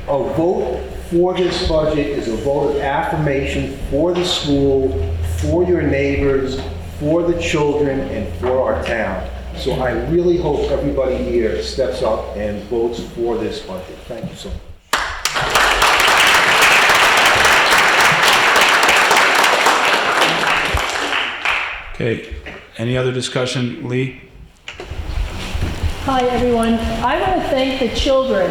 a vote for this budget is a vote of affirmation for the school, for your neighbors, for the children, and for our town. So I really hope everybody here steps up and votes for this budget. Thank you so much. Okay, any other discussion? Lee? Hi, everyone. I want to thank the children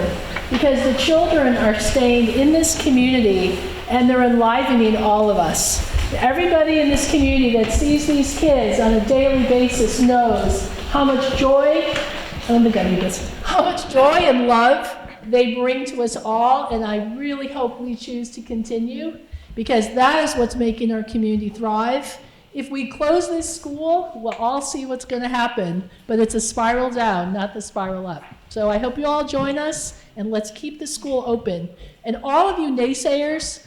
because the children are staying in this community and they're enlivening all of us. Everybody in this community that sees these kids on a daily basis knows how much joy, I don't think I need this, how much joy and love they bring to us all, and I really hope we choose to continue because that is what's making our community thrive. If we close this school, we'll all see what's going to happen, but it's a spiral down, not the spiral up. So I hope you all join us, and let's keep the school open. And all of you naysayers,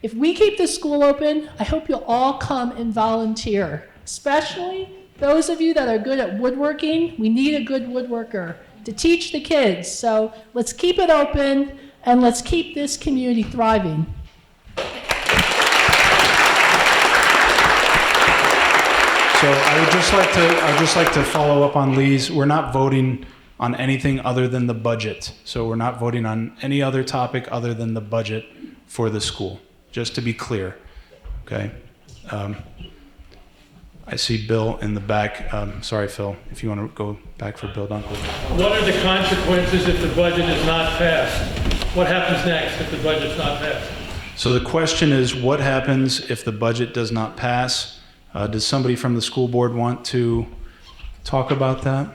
if we keep the school open, I hope you'll all come and volunteer, especially those of you that are good at woodworking. We need a good woodworker to teach the kids. So let's keep it open, and let's keep this community thriving. So I would just like to follow up on Lee's. We're not voting on anything other than the budget. So we're not voting on any other topic other than the budget for the school, just to be clear, okay? I see Bill in the back. Sorry, Phil, if you want to go back for Bill Dunkel. What are the consequences if the budget is not passed? What happens next if the budget's not passed? So the question is, what happens if the budget does not pass? Does somebody from the school board want to talk about that?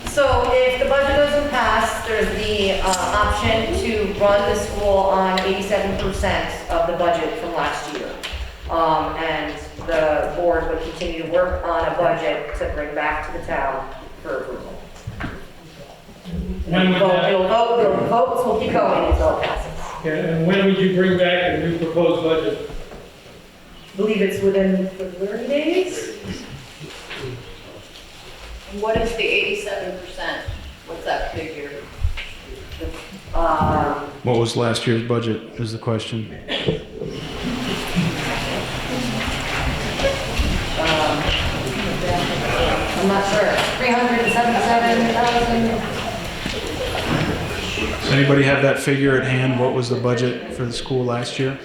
So if the budget doesn't pass, there's the option to run the school on 87% of the budget from last year. And the board would continue to work on a budget to bring back to the town for approval. When would that? The votes will keep going until it passes. Yeah, and when would you bring back a new proposed budget? I believe it's within 30 days. What is the 87%? What's that figure? What was last year's budget is the question. I'm not sure. 377,000. Does anybody have that figure at hand? What was the budget for the school last year?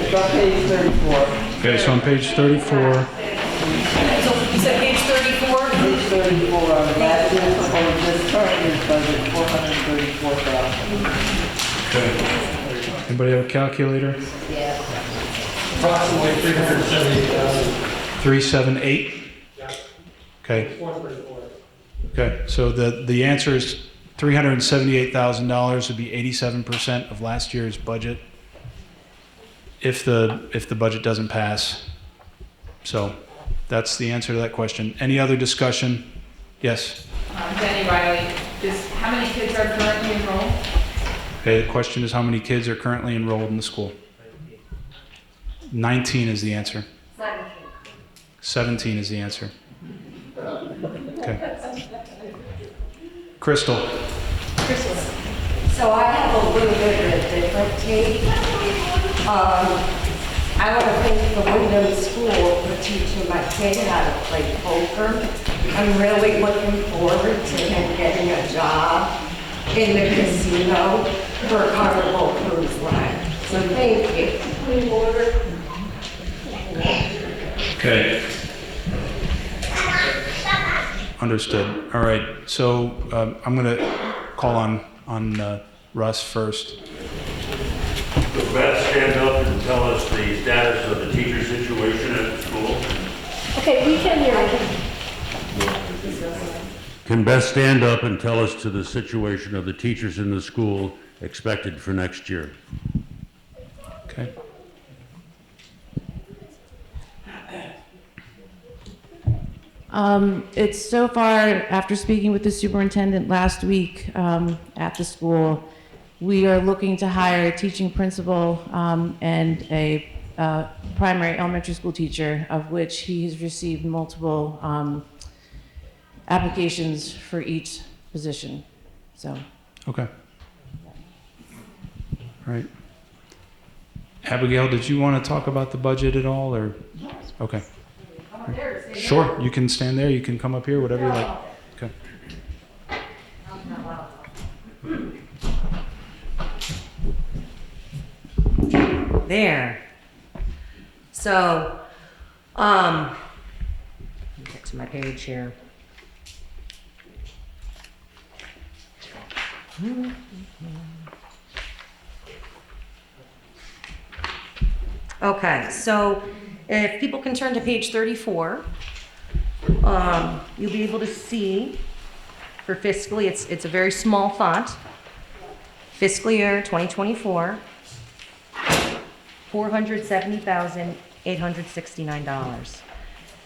It's on page 34. Okay, so on page 34. So you said page 34? Page 34, last year's proposed, this current year's budget, 434,000. Okay. Anybody have a calculator? Yeah. Approximately 378,000. 378? Yeah. Okay. 434. Okay, so the answer is $378,000 would be 87% of last year's budget if the budget doesn't pass. So that's the answer to that question. Any other discussion? Yes? Jenny Riley, how many kids are currently enrolled? Okay, the question is how many kids are currently enrolled in the school? 19 is the answer. 17 is the answer. Okay. Crystal. So I have a little bit of a different take. I want to thank the Windham School for teaching my kid how to play poker. I'm really looking forward to him getting a job in the casino for Carnival Cruise Line. So thank you. Okay. Understood. All right. So I'm going to call on Russ first. Will Beth stand up and tell us the status of the teacher situation at the school? Okay, we can hear you. Can Beth stand up and tell us to the situation of the teachers in the school expected for next year? Okay. It's so far, after speaking with the superintendent last week at the school, we are looking to hire a teaching principal and a primary elementary school teacher, of which he has received multiple applications for each position. So. Okay. All right. Abigail, did you want to talk about the budget at all, or? Okay. Sure, you can stand there, you can come up here, whatever you like. Okay. There. So, let me get to my page here. Okay, so if people can turn to page 34, you'll be able to see for fiscally, it's a very small font. Fiscal year 2024, $470,869.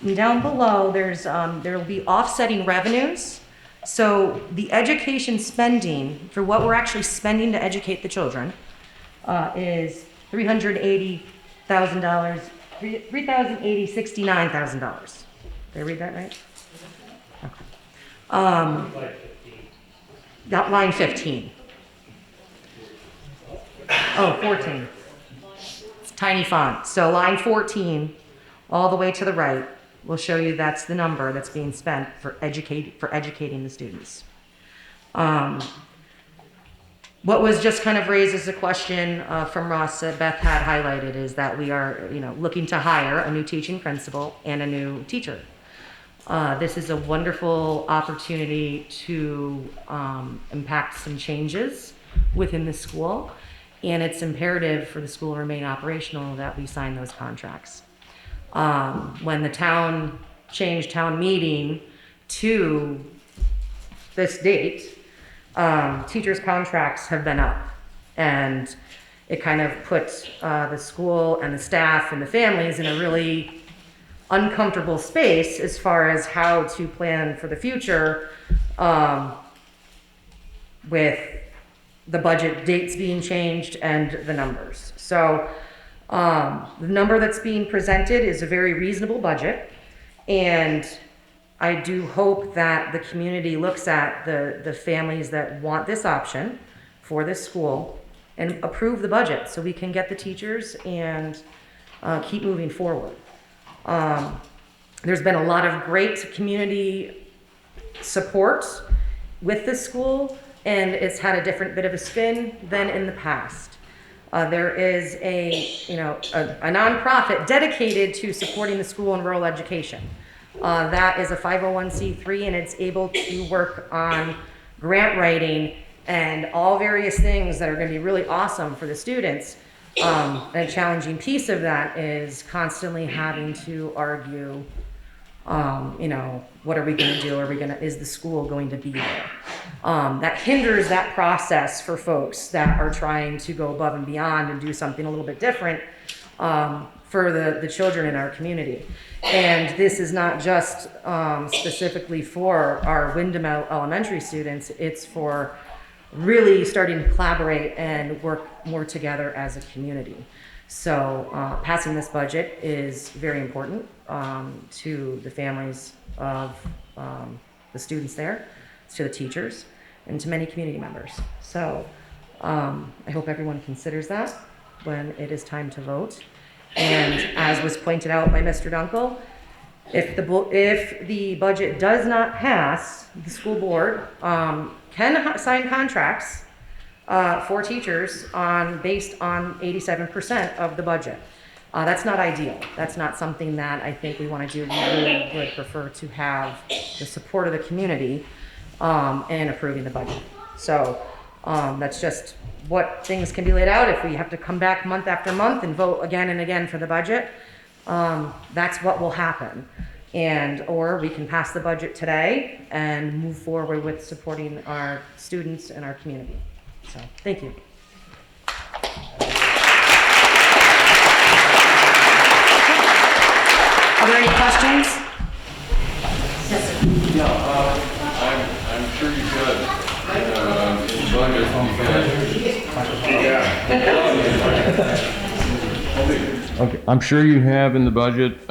And down below, there will be offsetting revenues. So the education spending for what we're actually spending to educate the children is $380,000. Did I read that right? Okay. Not line 15. Oh, 14. It's tiny font. So line 14, all the way to the right, will show you that's the number that's being spent for educating the students. What was just kind of raised as a question from Ross that Beth had highlighted is that we are, looking to hire a new teaching principal and a new teacher. This is a wonderful opportunity to impact some changes within the school, and it's imperative for the school to remain operational that we sign those contracts. When the town changed town meeting to this date, teachers' contracts have been up, and it kind of puts the school and the staff and the families in a really uncomfortable space as far as how to plan for the future with the budget dates being changed and the numbers. So the number that's being presented is a very reasonable budget, and I do hope that the community looks at the families that want this option for this school and approve the budget so we can get the teachers and keep moving forward. There's been a lot of great community support with this school, and it's had a different bit of a spin than in the past. There is a nonprofit dedicated to supporting the school and rural education. That is a 501c3, and it's able to work on grant writing and all various things that are going to be really awesome for the students. And a challenging piece of that is constantly having to argue, what are we going to do? Is the school going to be there? That hinders that process for folks that are trying to go above and beyond and do something a little bit different for the children in our community. And this is not just specifically for our Windham Elementary students, it's for really starting to collaborate and work more together as a community. So passing this budget is very important to the families of the students there, to the teachers, and to many community members. So I hope everyone considers that when it is time to vote. And as was pointed out by Mr. Dunkel, if the budget does not pass, the school board can sign contracts for teachers based on 87% of the budget. That's not ideal. That's not something that I think we want to do. We really would prefer to have the support of the community in approving the budget. So that's just what things can be laid out. If we have to come back month after month and vote again and again for the budget, that's what will happen. Or we can pass the budget today and move forward with supporting our students and our community. So, thank you. Are there any questions? Yeah, I'm sure you got in budget. Okay, I'm sure you have in the budget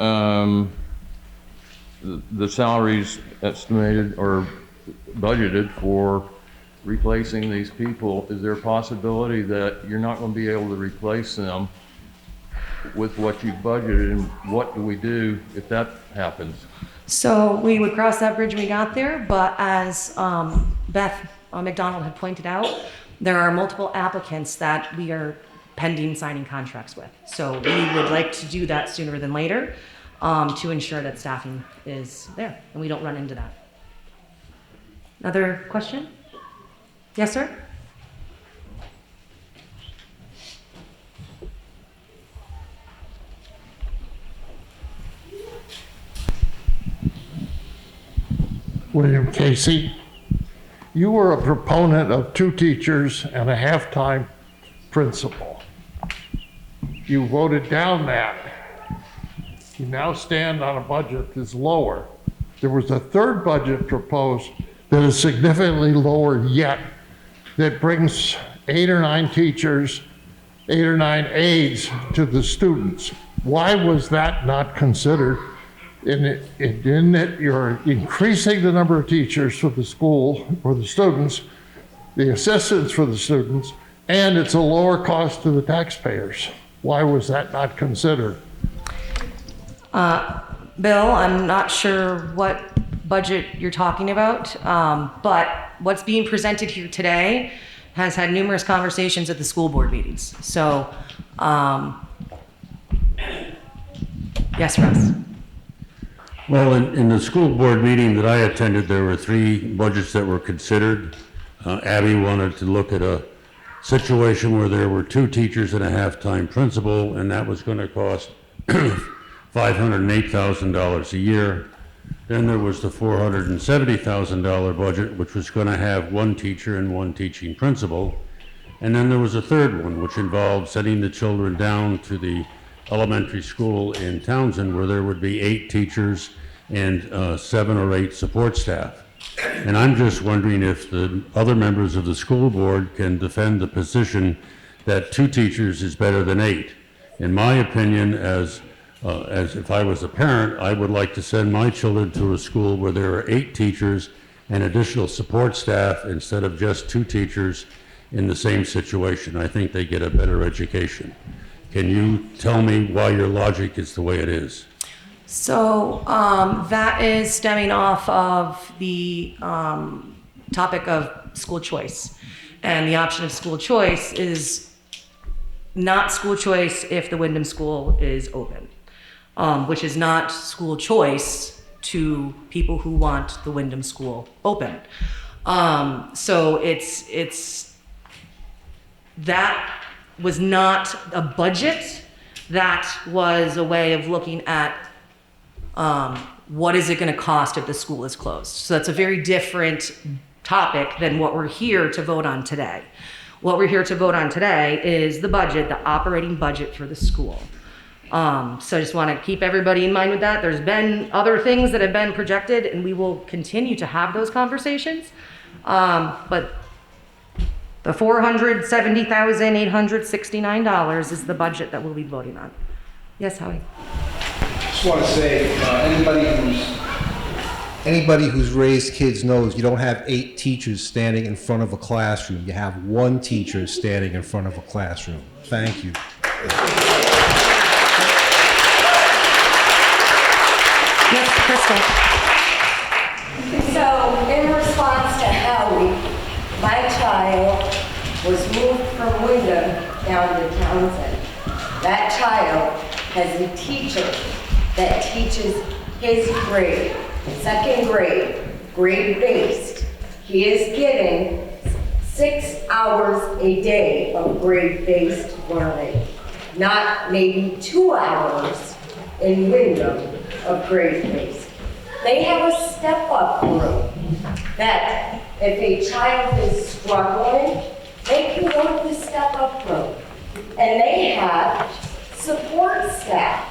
the salaries estimated or budgeted for replacing these people. Is there a possibility that you're not going to be able to replace them with what you budgeted, and what do we do if that happens? So we would cross that bridge when we got there, but as Beth McDonald had pointed out, there are multiple applicants that we are pending signing contracts with. So we would like to do that sooner than later to ensure that staffing is there and we don't run into that. Another question? Yes, sir? William Casey. You were a proponent of 2 teachers and a half-time principal. You voted down that. You now stand on a budget that's lower. There was a third budget proposed that is significantly lower yet, that brings 8 or 9 teachers, 8 or 9 aides to the students. Why was that not considered? In that you're increasing the number of teachers for the school, for the students, the assistants for the students, and it's a lower cost to the taxpayers. Why was that not considered? Bill, I'm not sure what budget you're talking about, but what's being presented here today has had numerous conversations at the school board meetings. So, yes, Russ. Well, in the school board meeting that I attended, there were 3 budgets that were considered. Abby wanted to look at a situation where there were 2 teachers and a half-time principal, and that was going to cost $508,000 a year. Then there was the $470,000 budget, which was going to have 1 teacher and 1 teaching principal. And then there was a third one, which involved sending the children down to the elementary school in Townsend, where there would be 8 teachers and 7 or 8 support staff. And I'm just wondering if the other members of the school board can defend the position that 2 teachers is better than 8. In my opinion, as if I was a parent, I would like to send my children to a school where there are 8 teachers and additional support staff instead of just 2 teachers in the same situation. I think they get a better education. Can you tell me why your logic is the way it is? So that is stemming off of the topic of school choice. And the option of school choice is not school choice if the Windham School is open, which is not school choice to people who want the Windham School open. So it's that was not a budget. That was a way of looking at what is it going to cost if the school is closed. So that's a very different topic than what we're here to vote on today. What we're here to vote on today is the budget, the operating budget for the school. So I just want to keep everybody in mind with that. There's been other things that have been projected, and we will continue to have those conversations. But the $470,869 is the budget that we'll be voting on. Yes, Howie? Just want to say, anybody who's raised kids knows you don't have 8 teachers standing in front of a classroom. You have 1 teacher standing in front of a classroom. Thank you. Yes, Crystal. So, in response to Howie, my child was moved from Windham down to Townsend. That child has a teacher that teaches his grade, 2nd grade, grade-based. He is getting 6 hours a day of grade-based learning, not maybe 2 hours in Windham of grade-based. They have a step-up group that if a child is struggling, they can go to the step-up group. And they have support staff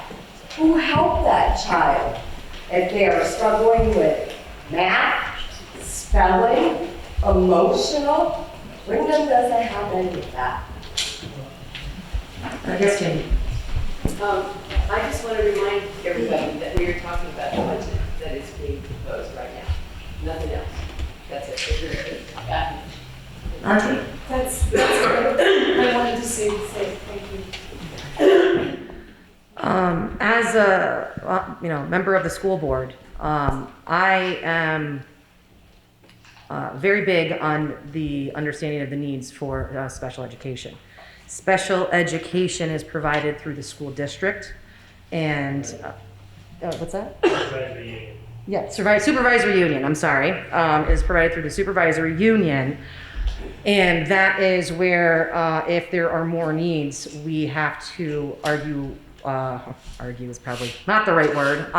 who help that child if they are struggling with math, spelling, emotional. Windham doesn't have any of that. Yes, Jamie. I just want to remind everybody that we are talking about the budget that is being proposed right now. Nothing else. That's it. Archie? That's what I wanted to say, thank you. As a member of the school board, I am very big on the understanding of the needs for special education. Special education is provided through the school district, and what's that? Yeah, supervisory union. I'm sorry, is provided through the supervisory union. And that is where, if there are more needs, we have to argue is probably not the right word,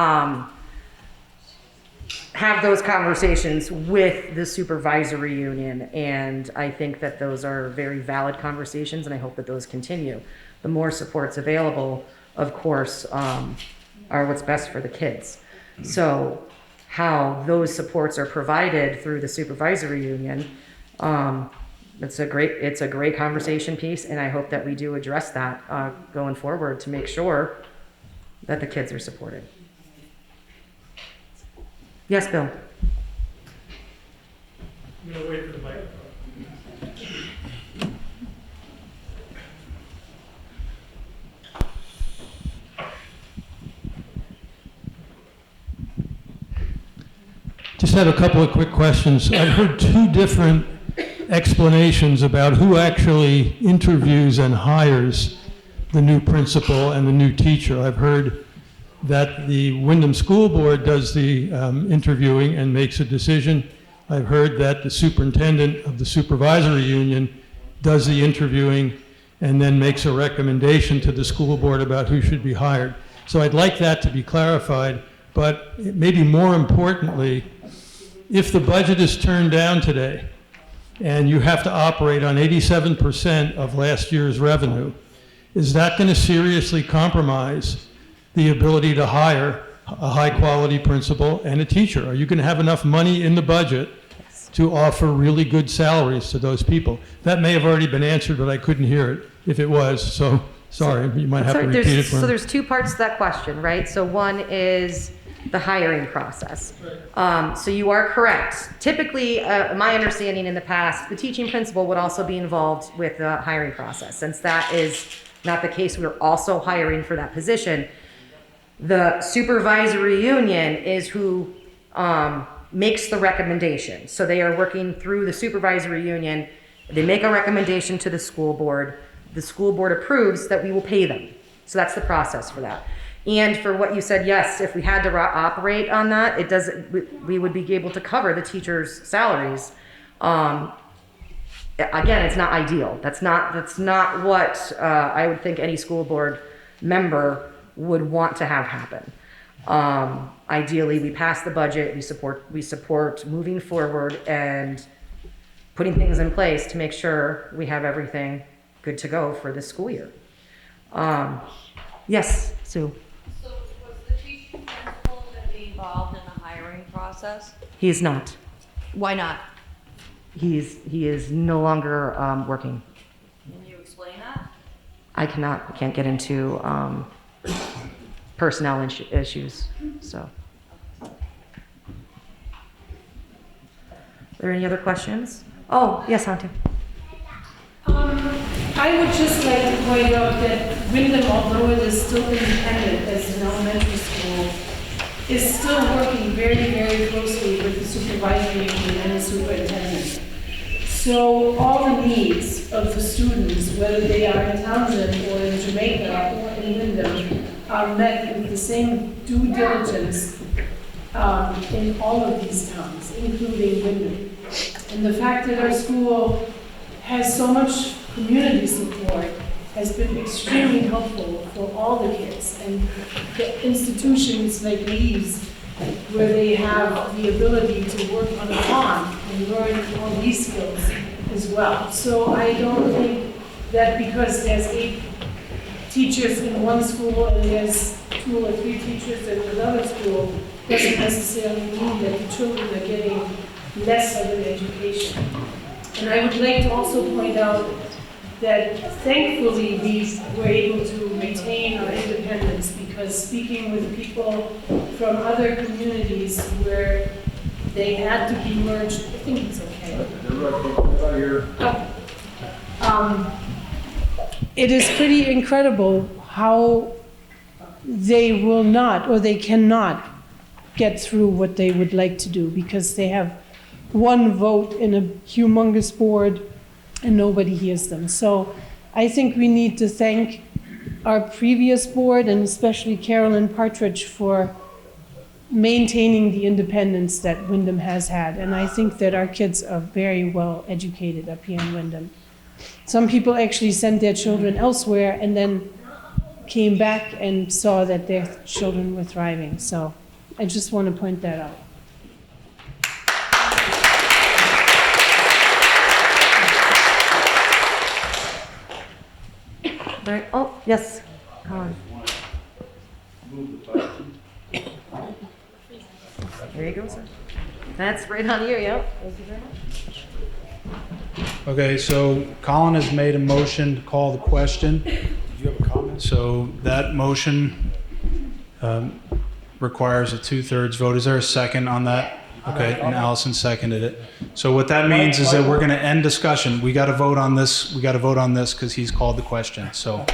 have those conversations with the supervisory union. And I think that those are very valid conversations, and I hope that those continue. The more supports available, of course, are what's best for the kids. So how those supports are provided through the supervisory union, it's a great conversation piece, and I hope that we do address that going forward to make sure that the kids are supported. Yes, Bill? I'm going to wait for the microphone. Just have a couple of quick questions. I've heard two different explanations about who actually interviews and hires the new principal and the new teacher. I've heard that the Windham School Board does the interviewing and makes a decision. I've heard that the superintendent of the supervisory union does the interviewing and then makes a recommendation to the school board about who should be hired. So I'd like that to be clarified, but maybe more importantly, if the budget is turned down today and you have to operate on 87% of last year's revenue, is that going to seriously compromise the ability to hire a high-quality principal and a teacher? Are you going to have enough money in the budget to offer really good salaries to those people? That may have already been answered, but I couldn't hear it if it was, so sorry, you might have to repeat it for me. So there's two parts to that question, right? So one is the hiring process. So you are correct. Typically, my understanding in the past, the teaching principal would also be involved with the hiring process. Since that is not the case, we're also hiring for that position. The supervisory union is who makes the recommendation. So they are working through the supervisory union. They make a recommendation to the school board. The school board approves that we will pay them. So that's the process for that. And for what you said, yes, if we had to operate on that, we would be able to cover the teachers' salaries. Again, it's not ideal. That's not what I would think any school board member would want to have happen. Ideally, we pass the budget, we support moving forward and putting things in place to make sure we have everything good to go for this school year. Yes, Sue. So was the teaching principal going to be involved in the hiring process? He is not. Why not? He is no longer working. Can you explain that? I can't get into personnel issues, so. Are there any other questions? Oh, yes, Hunter. I would just like to point out that Windham, although it is still independent as an elementary school, is still working very, very closely with the supervisory union and the superintendent. So all the needs of the students, whether they are in Townsend or in Jamaica or in Windham, are met with the same due diligence in all of these towns, including Windham. And the fact that our school has so much community support has been extremely helpful for all the kids. And the institutions like these, where they have the ability to work on a farm and learn all these skills as well. So I don't think that because there's 8 teachers in one school and there's 2 or 3 teachers in another school doesn't necessarily mean that the children are getting less of an education. And I would like to also point out that thankfully we were able to retain our independence, because speaking with people from other communities where they had to be merged, I think it's okay. It is pretty incredible how they will not, or they cannot get through what they would like to do because they have one vote in a humongous board and nobody hears them. So I think we need to thank our previous board and especially Carolyn Partridge for maintaining the independence that Windham has had. And I think that our kids are very well educated up here in Windham. Some people actually sent their children elsewhere and then came back and saw that their children were thriving. So I just want to point that out. Right. Oh, yes. Come on. There you go, sir. That's right on you, yep. Thank you very much. Okay, so Colin has made a motion to call the question. Do you have a comment? So that motion requires a 2/3 vote. Is there a second on that? Okay, and Allison seconded it. So what that means is that we're going to end discussion. We got to vote on this. We got to vote on this because he's called the question. So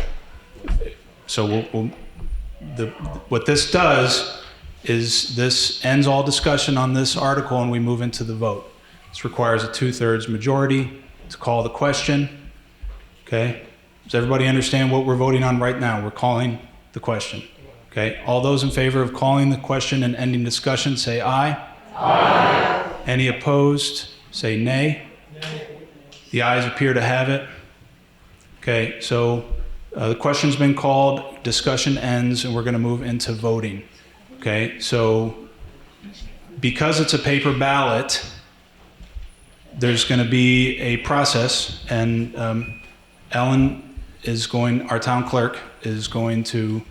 what this does is this ends all discussion on this article and we move into the vote. This requires a 2/3 majority to call the question. Okay? Does everybody understand what we're voting on right now? We're calling the question. Okay? All those in favor of calling the question and ending discussion say aye. Aye. Any opposed, say nay. The ayes appear to have it. Okay, so the question's been called, discussion ends, and we're going to move into voting. Okay, so because it's a paper ballot, there's going to be a process, and Ellen is going, our town clerk is going to,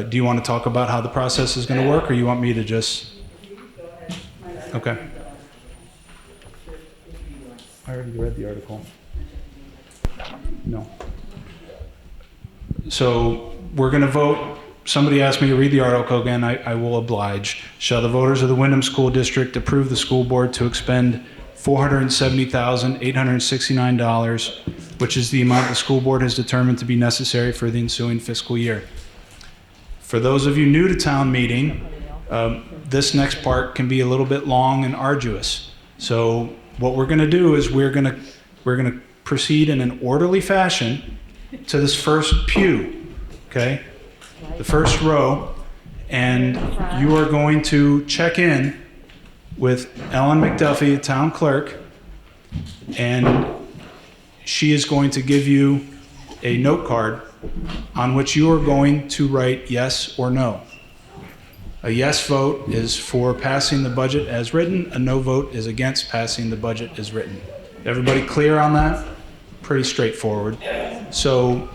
do you want to talk about how the process is going to work, or you want me to just? Okay. I already read the article. No. So we're going to vote. Somebody asked me to read the article again. I will oblige. Shall the voters of the Windham School District approve the school board to expend $470,869, which is the amount the school board has determined to be necessary for the ensuing fiscal year? For those of you new to town meeting, this next part can be a little bit long and arduous. So what we're going to do is we're going to proceed in an orderly fashion to this first pew, okay? The first row, and you are going to check in with Ellen McDuffie, town clerk, and she is going to give you a note card on which you are going to write yes or no. A yes vote is for passing the budget as written. A no vote is against passing the budget as written. Everybody clear on that? Pretty straightforward. So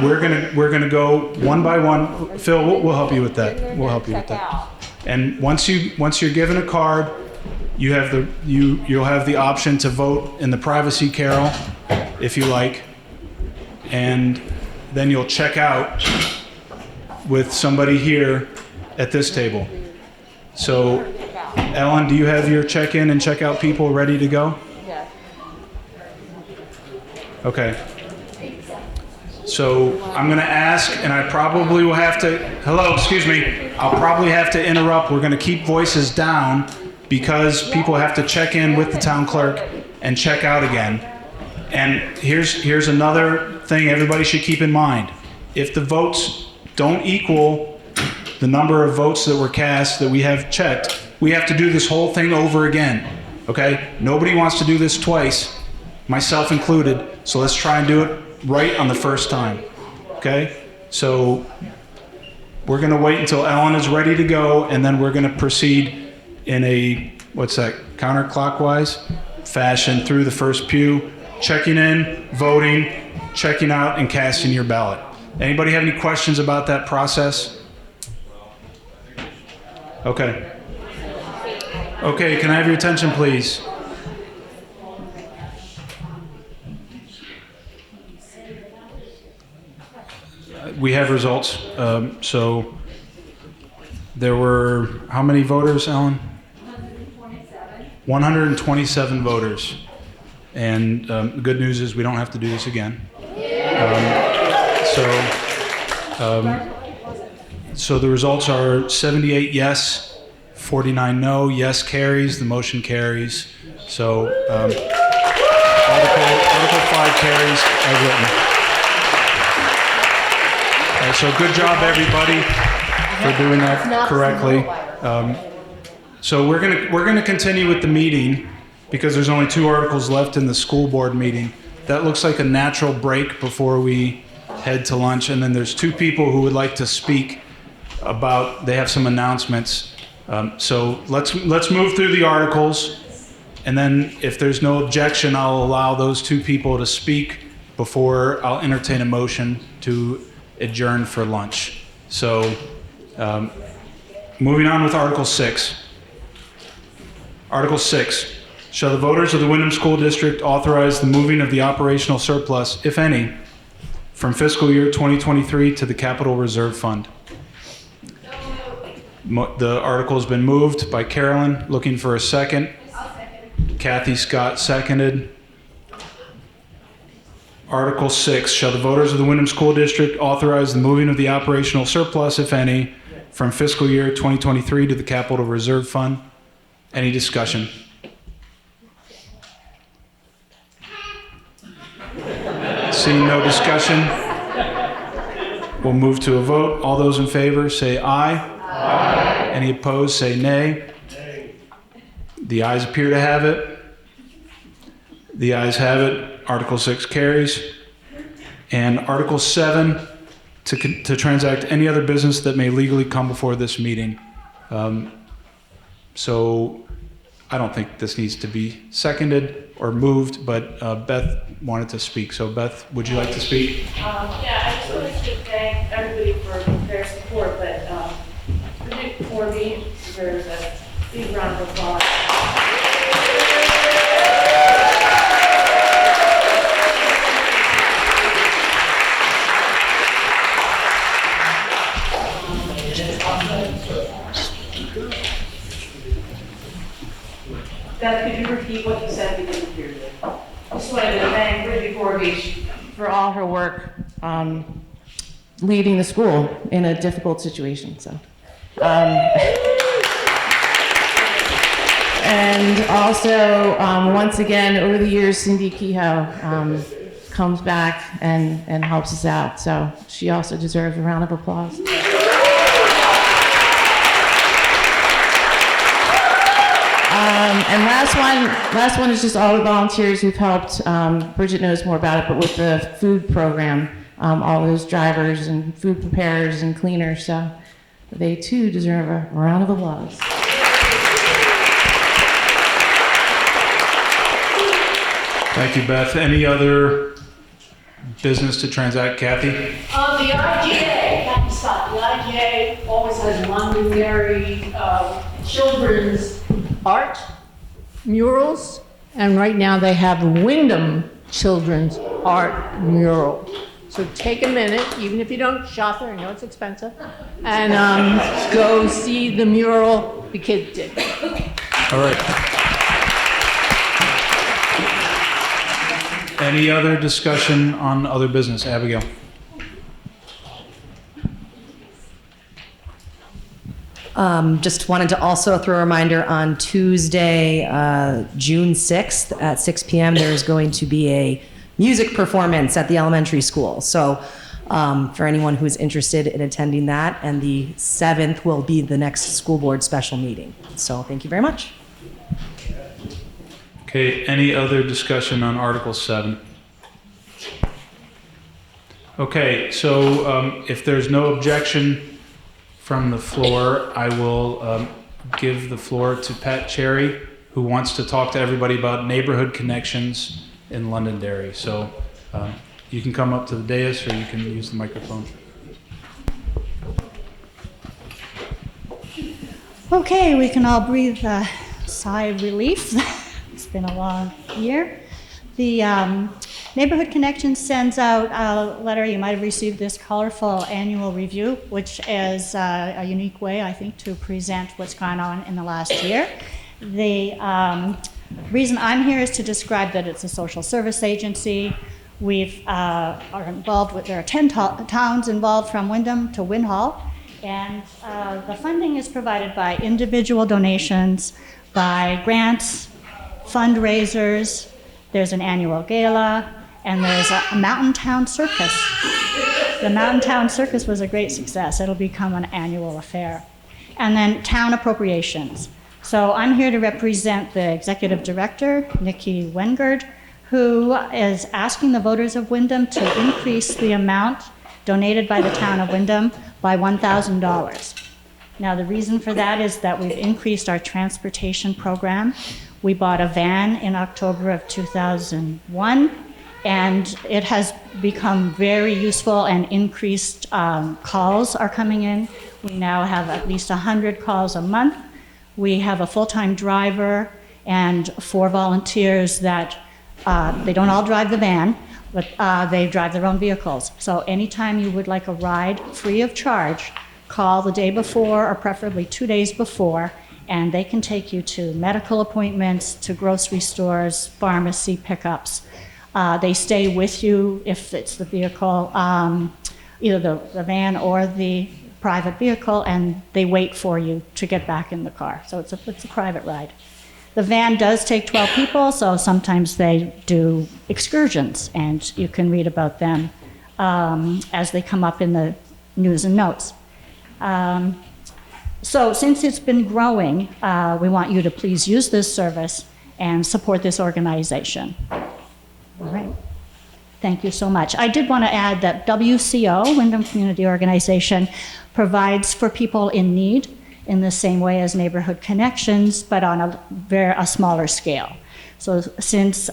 we're gonna go one by one. Phil, we'll help you with that. We'll help you with that. And once you're given a card, you'll have the option to vote in the privacy carol if you like, and then you'll check out with somebody here at this table. So, Ellen, do you have your check-in and check-out people ready to go? Yeah. Okay. So I'm going to ask, and I probably will have to, hello, excuse me, I'll probably have to interrupt. We're going to keep voices down because people have to check in with the town clerk and check out again. And here's another thing everybody should keep in mind. If the votes don't equal the number of votes that were cast that we have checked, we have to do this whole thing over again, okay? Nobody wants to do this twice, myself included, so let's try and do it right on the first time, okay? So we're gonna wait until Ellen is ready to go, and then we're gonna proceed in a, what's that, counterclockwise fashion through the first pew, checking in, voting, checking out, and casting your ballot. Anybody have any questions about that process? Okay. Okay, can I have your attention, please? We have results. So there were how many voters, Ellen? 127 voters. And the good news is we don't have to do this again. So the results are 78 yes, 49 no. Yes carries, the motion carries. So Article 5 carries as written. So good job, everybody, for doing that correctly. So we're gonna continue with the meeting because there's only 2 articles left in the school board meeting. That looks like a natural break before we head to lunch, and then there's 2 people who would like to speak about. They have some announcements. So let's move through the articles, and then if there's no objection, I'll allow those 2 people to speak before I'll entertain a motion to adjourn for lunch. So moving on with Article 6. Article 6. Shall the voters of the Windham School District authorize the moving of the operational surplus, if any, from fiscal year 2023 to the Capital Reserve Fund? The article has been moved by Carolyn. Looking for a second. I'll second. Kathy Scott seconded. Article 6. Shall the voters of the Windham School District authorize the moving of the operational surplus, if any, from fiscal year 2023 to the Capital Reserve Fund? Any discussion? Seeing no discussion, we'll move to a vote. All those in favor say aye. Aye. Any opposed say nay. Nay. The ayes appear to have it. The ayes have it. Article 6 carries. And Article 7, to transact any other business that may legally come before this meeting. So I don't think this needs to be seconded or moved, but Beth wanted to speak. So Beth, would you like to speak? Yeah, I just wanted to thank everybody for their support, but for me, deserves a big round of applause. Beth, could you repeat what you said? We didn't hear you. Just wanted to thank Bridget Corbeach For all her work leading the school in a difficult situation. So, and also, once again, over the years, Cindy Kehoe comes back and helps us out. So she also deserves a round of applause. And last one is just all the volunteers who've helped. Bridget knows more about it, but with the food program, all those drivers and food preparers and cleaners, so they too deserve a round of applause. Thank you, Beth. Any other business to transact, Kathy? The IGA, Kathy Scott, the IGA always has Londonderry children's art, murals, and right now they have Windham Children's Art Mural. So take a minute, even if you don't shop there, I know it's expensive, and go see the mural the kids did. All right. Any other discussion on other business? Abigail? Just wanted to also throw a reminder on Tuesday, June 6th at 6 p.m. there is going to be a music performance at the elementary school. So for anyone who is interested in attending that, and the 7th will be the next school board special meeting. So thank you very much. Okay, any other discussion on Article 7? Okay, so if there's no objection from the floor, I will give the floor to Pat Cherry, who wants to talk to everybody about neighborhood connections in Londonderry. So you can come up to the dais or you can use the microphone. Okay, we can all breathe a sigh of relief. It's been a long year. The Neighborhood Connection sends out a letter. You might have received this colorful annual review, which is a unique way, I think, to present what's gone on in the last year. The reason I'm here is to describe that it's a social service agency. We are involved with, there are 10 towns involved from Windham to Windhall, And the funding is provided by individual donations, by grants, fundraisers, there's an annual gala, and there's a Mountain Town Circus. The Mountain Town Circus was a great success. It'll become an annual affair. And then town appropriations. So I'm here to represent the executive director, Nikki Wengard, who is asking the voters of Windham to increase the amount donated by the town of Windham by $1,000. Now, the reason for that is that we've increased our transportation program. We bought a van in October of 2001, and it has become very useful, and increased calls are coming in. We now have at least 100 calls a month. We have a full-time driver and 4 volunteers that they don't all drive the van, but they drive their own vehicles. So anytime you would like a ride free of charge, call the day before or preferably 2 days before, and they can take you to medical appointments, to grocery stores, pharmacy pickups. They stay with you if it's the vehicle, either the van or the private vehicle, and they wait for you to get back in the car. So it's a private ride. The van does take 12 people, so sometimes they do excursions, and you can read about them as they come up in the news and notes. So since it's been growing, we want you to please use this service and support this organization. All right. Thank you so much. I did want to add that WCO, Windham Community Organization, provides for people in need in the same way as Neighborhood Connections, but on a smaller scale. So since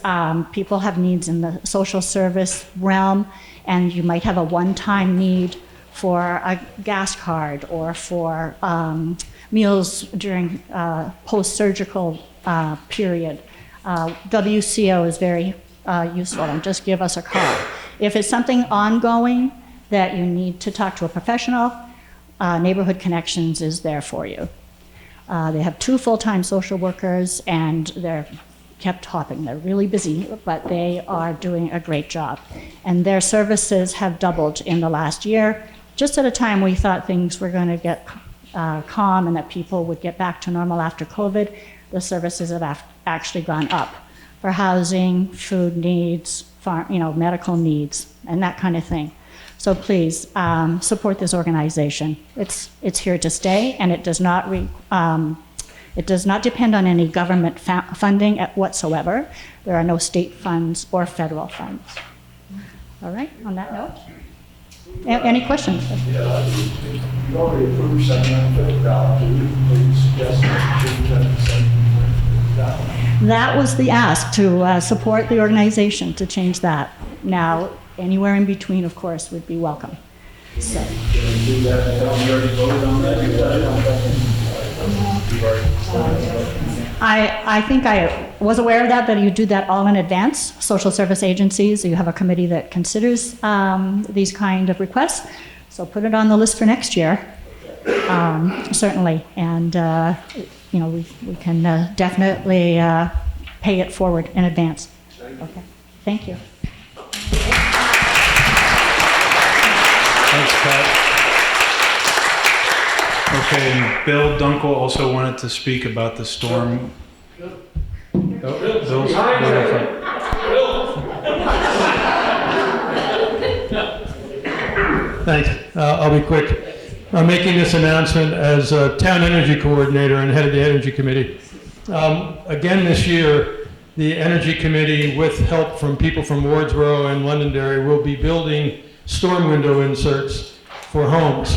people have needs in the social service realm, and you might have a one-time need for a gas card or for meals during post-surgical period, WCO is very useful, and just give us a call. If it's something ongoing that you need to talk to a professional, Neighborhood Connections is there for you. They have 2 full-time social workers, and they're kept hopping. They're really busy, but they are doing a great job. And their services have doubled in the last year, just at a time we thought things were going to get calm and that people would get back to normal after COVID. The services have actually gone up for housing, food needs, medical needs, and that kind of thing. So please support this organization. It's here to stay, and it does not depend on any government funding whatsoever. There are no state funds or federal funds. All right. On that note, any questions? Yeah, you already approved $750. Please suggest that That was the ask, to support the organization, to change that. Now, anywhere in between, of course, would be welcome. So. I think I was aware of that you do that all in advance. Social service agencies, you have a committee that considers these kind of requests. So put it on the list for next year, certainly. And we can definitely pay it forward in advance. Okay. Thank you. Thanks, Pat. Okay, and Bill Dunkel also wanted to speak about the storm. Bill's Thanks. I'll be quick. I'm making this announcement as a town energy coordinator and head of the energy committee. Again this year, the energy committee, with help from people from Wardsboro and Londonderry, will be building storm window inserts for homes.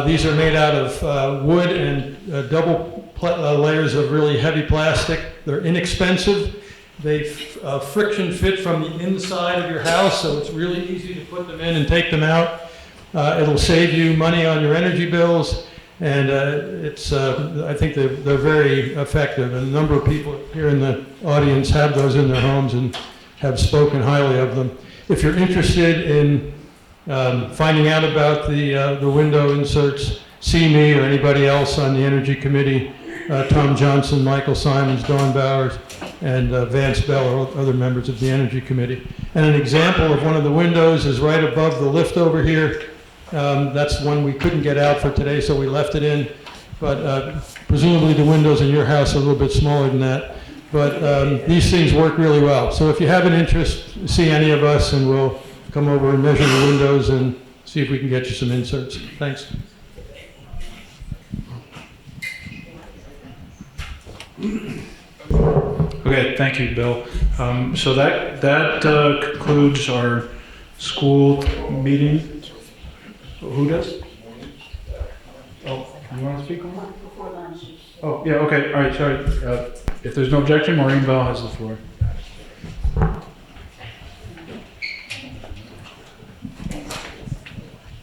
These are made out of wood and double layers of really heavy plastic. They're inexpensive. They friction fit from the inside of your house, so it's really easy to put them in and take them out. It'll save you money on your energy bills, and I think they're very effective. And a number of people here in the audience have those in their homes and have spoken highly of them. If you're interested in finding out about the window inserts, see me or anybody else on the Energy Committee, Tom Johnson, Michael Simons, Dawn Bowers, and Vance Bell are other members of the Energy Committee. And an example of one of the windows is right above the lift over here. That's one we couldn't get out for today, so we left it in. But presumably the windows in your house are a little bit smaller than that. But these things work really well. So if you have an interest, see any of us and we'll come over and measure the windows and see if we can get you some inserts. Thanks. Okay, thank you, Bill. So that concludes our school meeting. Who does? Oh, you want to speak on that? Before lunch. Oh, yeah, okay, all right, sorry. If there's no objection, Maureen Bell has the floor.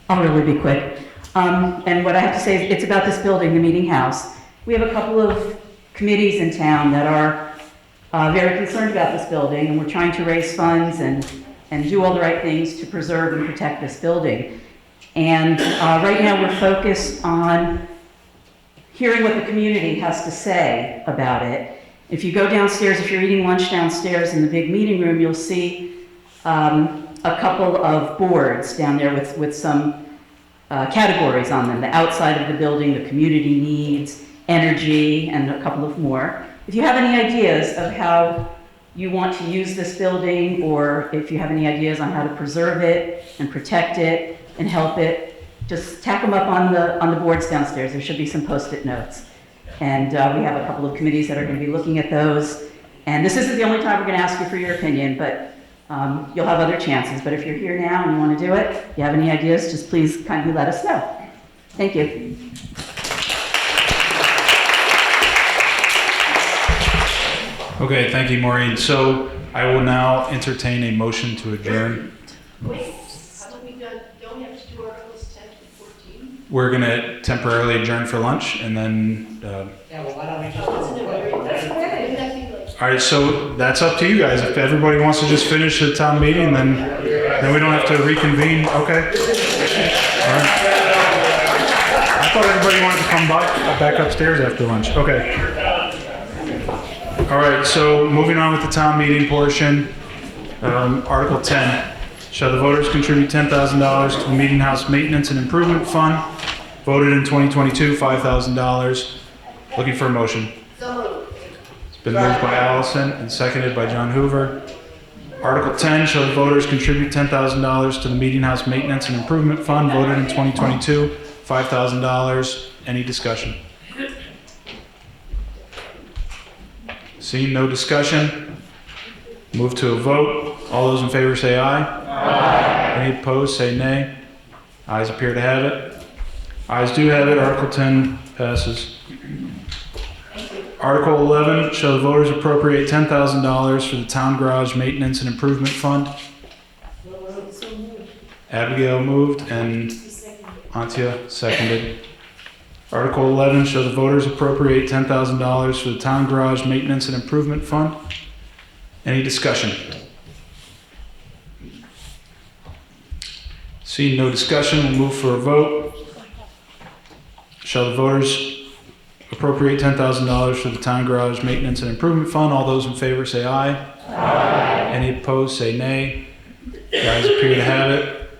I'll really be quick. And what I have to say is it's about this building, the meeting house. We have a couple of committees in town that are very concerned about this building, and we're trying to raise funds and do all the right things to preserve and protect this building. And right now we're focused on hearing what the community has to say about it. If you go downstairs, if you're eating lunch downstairs in the big meeting room, you'll see a couple of boards down there with some categories on them. The outside of the building, the community needs, energy, and a couple of more. If you have any ideas of how you want to use this building, or if you have any ideas on how to preserve it and protect it and help it, just tack them up on the boards downstairs. There should be some Post-it notes. And we have a couple of committees that are going to be looking at those. And this isn't the only time we're going to ask you for your opinion, but you'll have other chances. But if you're here now and you want to do it, if you have any ideas, just please kindly let us know. Thank you. Okay, thank you, Maureen. So I will now entertain a motion to adjourn. Wait, haven't we done, don't we have to do Articles 10 to 14? We're going to temporarily adjourn for lunch and then... Yeah, well, why don't we just... All right, so that's up to you guys. If everybody wants to just finish the town meeting, then we don't have to reconvene. Okay. All right. I thought everybody wanted to come back upstairs after lunch. Okay. All right, so moving on with the town meeting portion. Article 10. Shall the voters contribute $10,000 to the Meeting House Maintenance and Improvement Fund? Voted in 2022, $5,000. Looking for a motion. It's been moved by Allison and seconded by John Hoover. Article 10, shall the voters contribute $10,000 to the Meeting House Maintenance and Improvement Fund? Voted in 2022, $5,000. Any discussion? Seeing no discussion, move to a vote. All those in favor say aye. Aye. Any opposed say nay. Ayes appear to have it. Ayes do have it. Article 10 passes. Article 11, shall the voters appropriate $10,000 for the Town Garage Maintenance and Improvement Fund? Abigail moved and Antia seconded. Article 11, shall the voters appropriate $10,000 for the Town Garage Maintenance and Improvement Fund? Any discussion? Seeing no discussion, we'll move for a vote. Shall the voters appropriate $10,000 for the Town Garage Maintenance and Improvement Fund? All those in favor say aye. Aye. Any opposed say nay. The ayes appear to have it.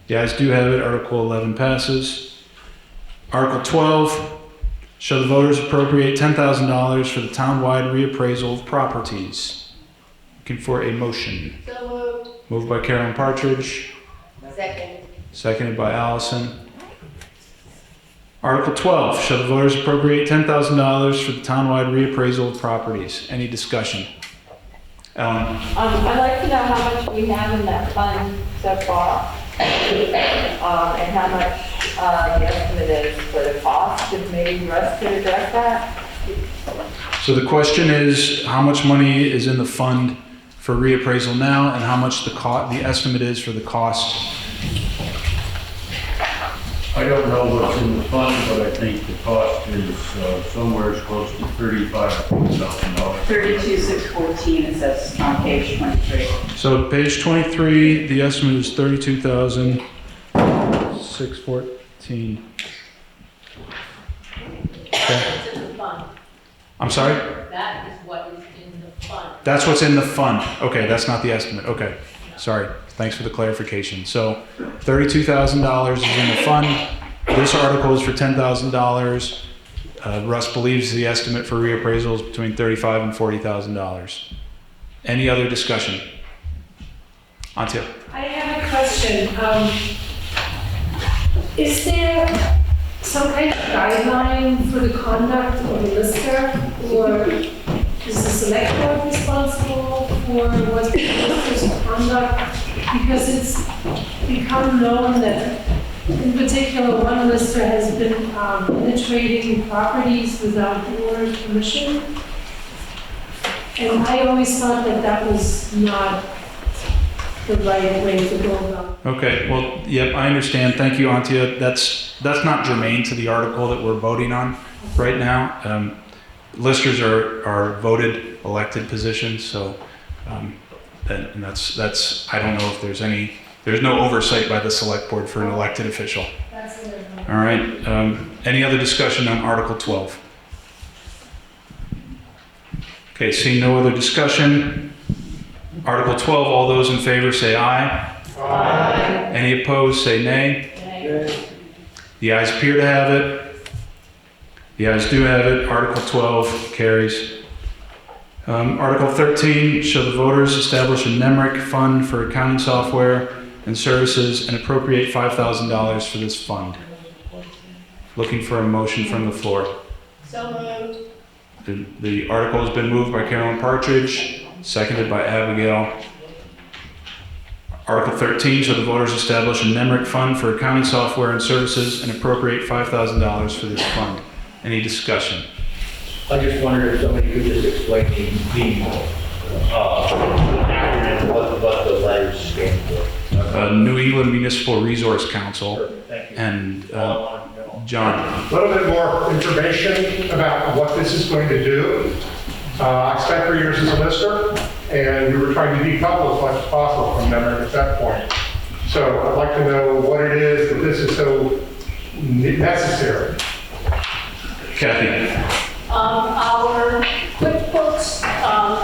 The ayes do have it. Article 11 passes. Article 12, shall the voters appropriate $10,000 for the Town-wide Reappraisal of Properties? Looking for a motion. So moved. Moved by Carolyn Partridge. Second. Seconded by Allison. Article 12, shall the voters appropriate $10,000 for the Town-wide Reappraisal of Properties? Any discussion? Ellen? I'd like to know how much we have in that fund so far, and how much the estimate is for the cost, if maybe Russ could address that. So the question is, how much money is in the fund for reappraisal now, and how much the estimate is for the cost? I don't know what's in the fund, but I think the cost is somewhere close to $35,000. 32,614, it says on page 23. So page 23, the estimate is $32,614. Okay. I'm sorry? That is what is in the fund. That's what's in the fund. Okay, that's not the estimate. Okay, sorry. Thanks for the clarification. So $32,000 is in the fund. This article is for $10,000. Russ believes the estimate for reappraisal is between $35,000 and $40,000. Any other discussion? Antia? I have a question. Is there some kind of guideline for the conduct of the lister, or is the select board responsible for what the lister's conduct? Because it's become known that, in particular, one lister has been penetrating properties without the owner's permission. And I always thought that that was not the right way to go about. Okay, well, yep, I understand. Thank you, Antia. That's not germane to the article that we're voting on right now. Listers are voted, elected positions, so and that's I don't know if there's no oversight by the select board for an elected official. All right. Any other discussion on Article 12? Okay, seeing no other discussion. Article 12, all those in favor say aye. Aye. Any opposed say nay. Nay. The ayes appear to have it. The ayes do have it. Article 12 carries. Article 13, shall the voters establish a NEMRC Fund for accounting software and services and appropriate $5,000 for this fund. Looking for a motion from the floor. So moved. The article has been moved by Carolyn Partridge, seconded by Abigail. Article 13, shall the voters establish a NEMRC Fund for accounting software and services and appropriate $5,000 for this fund. Any discussion? I just wondered if somebody could just explain the acronym, what the letters stand for. New England Municipal Resource Council. And John. A little bit more information about what this is going to do. I spent 3 years as a lister, and we were trying to decouple as much as possible from NEMRC at that point. So I'd like to know what it is that this is so necessary. Kathy. Our QuickBooks, our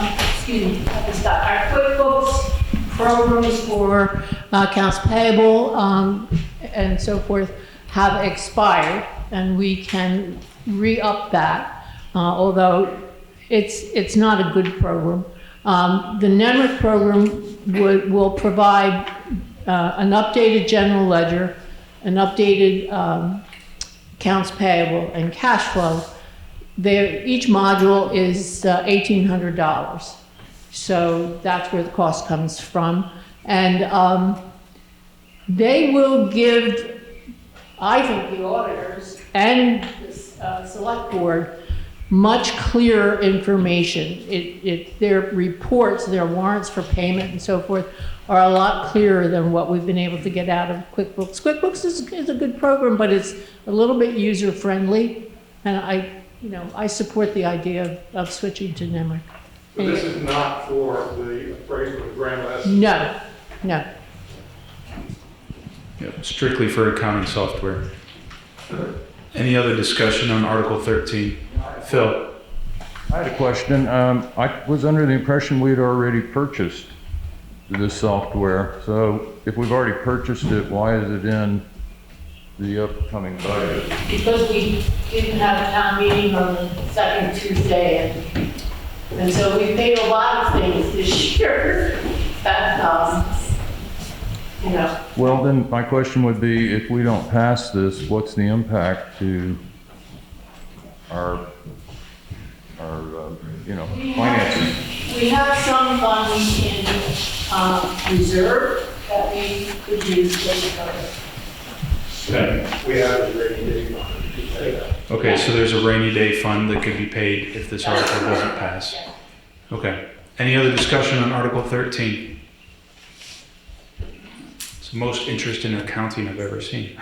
QuickBooks programs for accounts payable and so forth have expired, and we can re-up that, although it's not a good program. The NEMRC program will provide an updated general ledger, an updated accounts payable and cash flow. Each module is $1,800. So that's where the cost comes from. And they will give, I think, the auditors and the select board much clearer information. Their reports, their warrants for payment and so forth are a lot clearer than what we've been able to get out of QuickBooks. QuickBooks is a good program, but it's a little bit user-friendly, and I support the idea of switching to NEMRC. So this is not for the appraisal of grand list? No. Yep, strictly for accounting software. Any other discussion on Article 13? Phil. I had a question. I was under the impression we'd already purchased this software. So if we've already purchased it, why is it in the upcoming budget? Because we didn't have a town meeting on the second Tuesday, and so we paid a lot of things this year. Well, then my question would be, if we don't pass this, what's the impact to our finances? We have some funds in reserve that we could use to cover. Okay. We have a rainy day fund. Okay, so there's a rainy day fund that could be paid if this article doesn't pass. Okay. Any other discussion on Article 13? It's the most interest in accounting I've ever seen.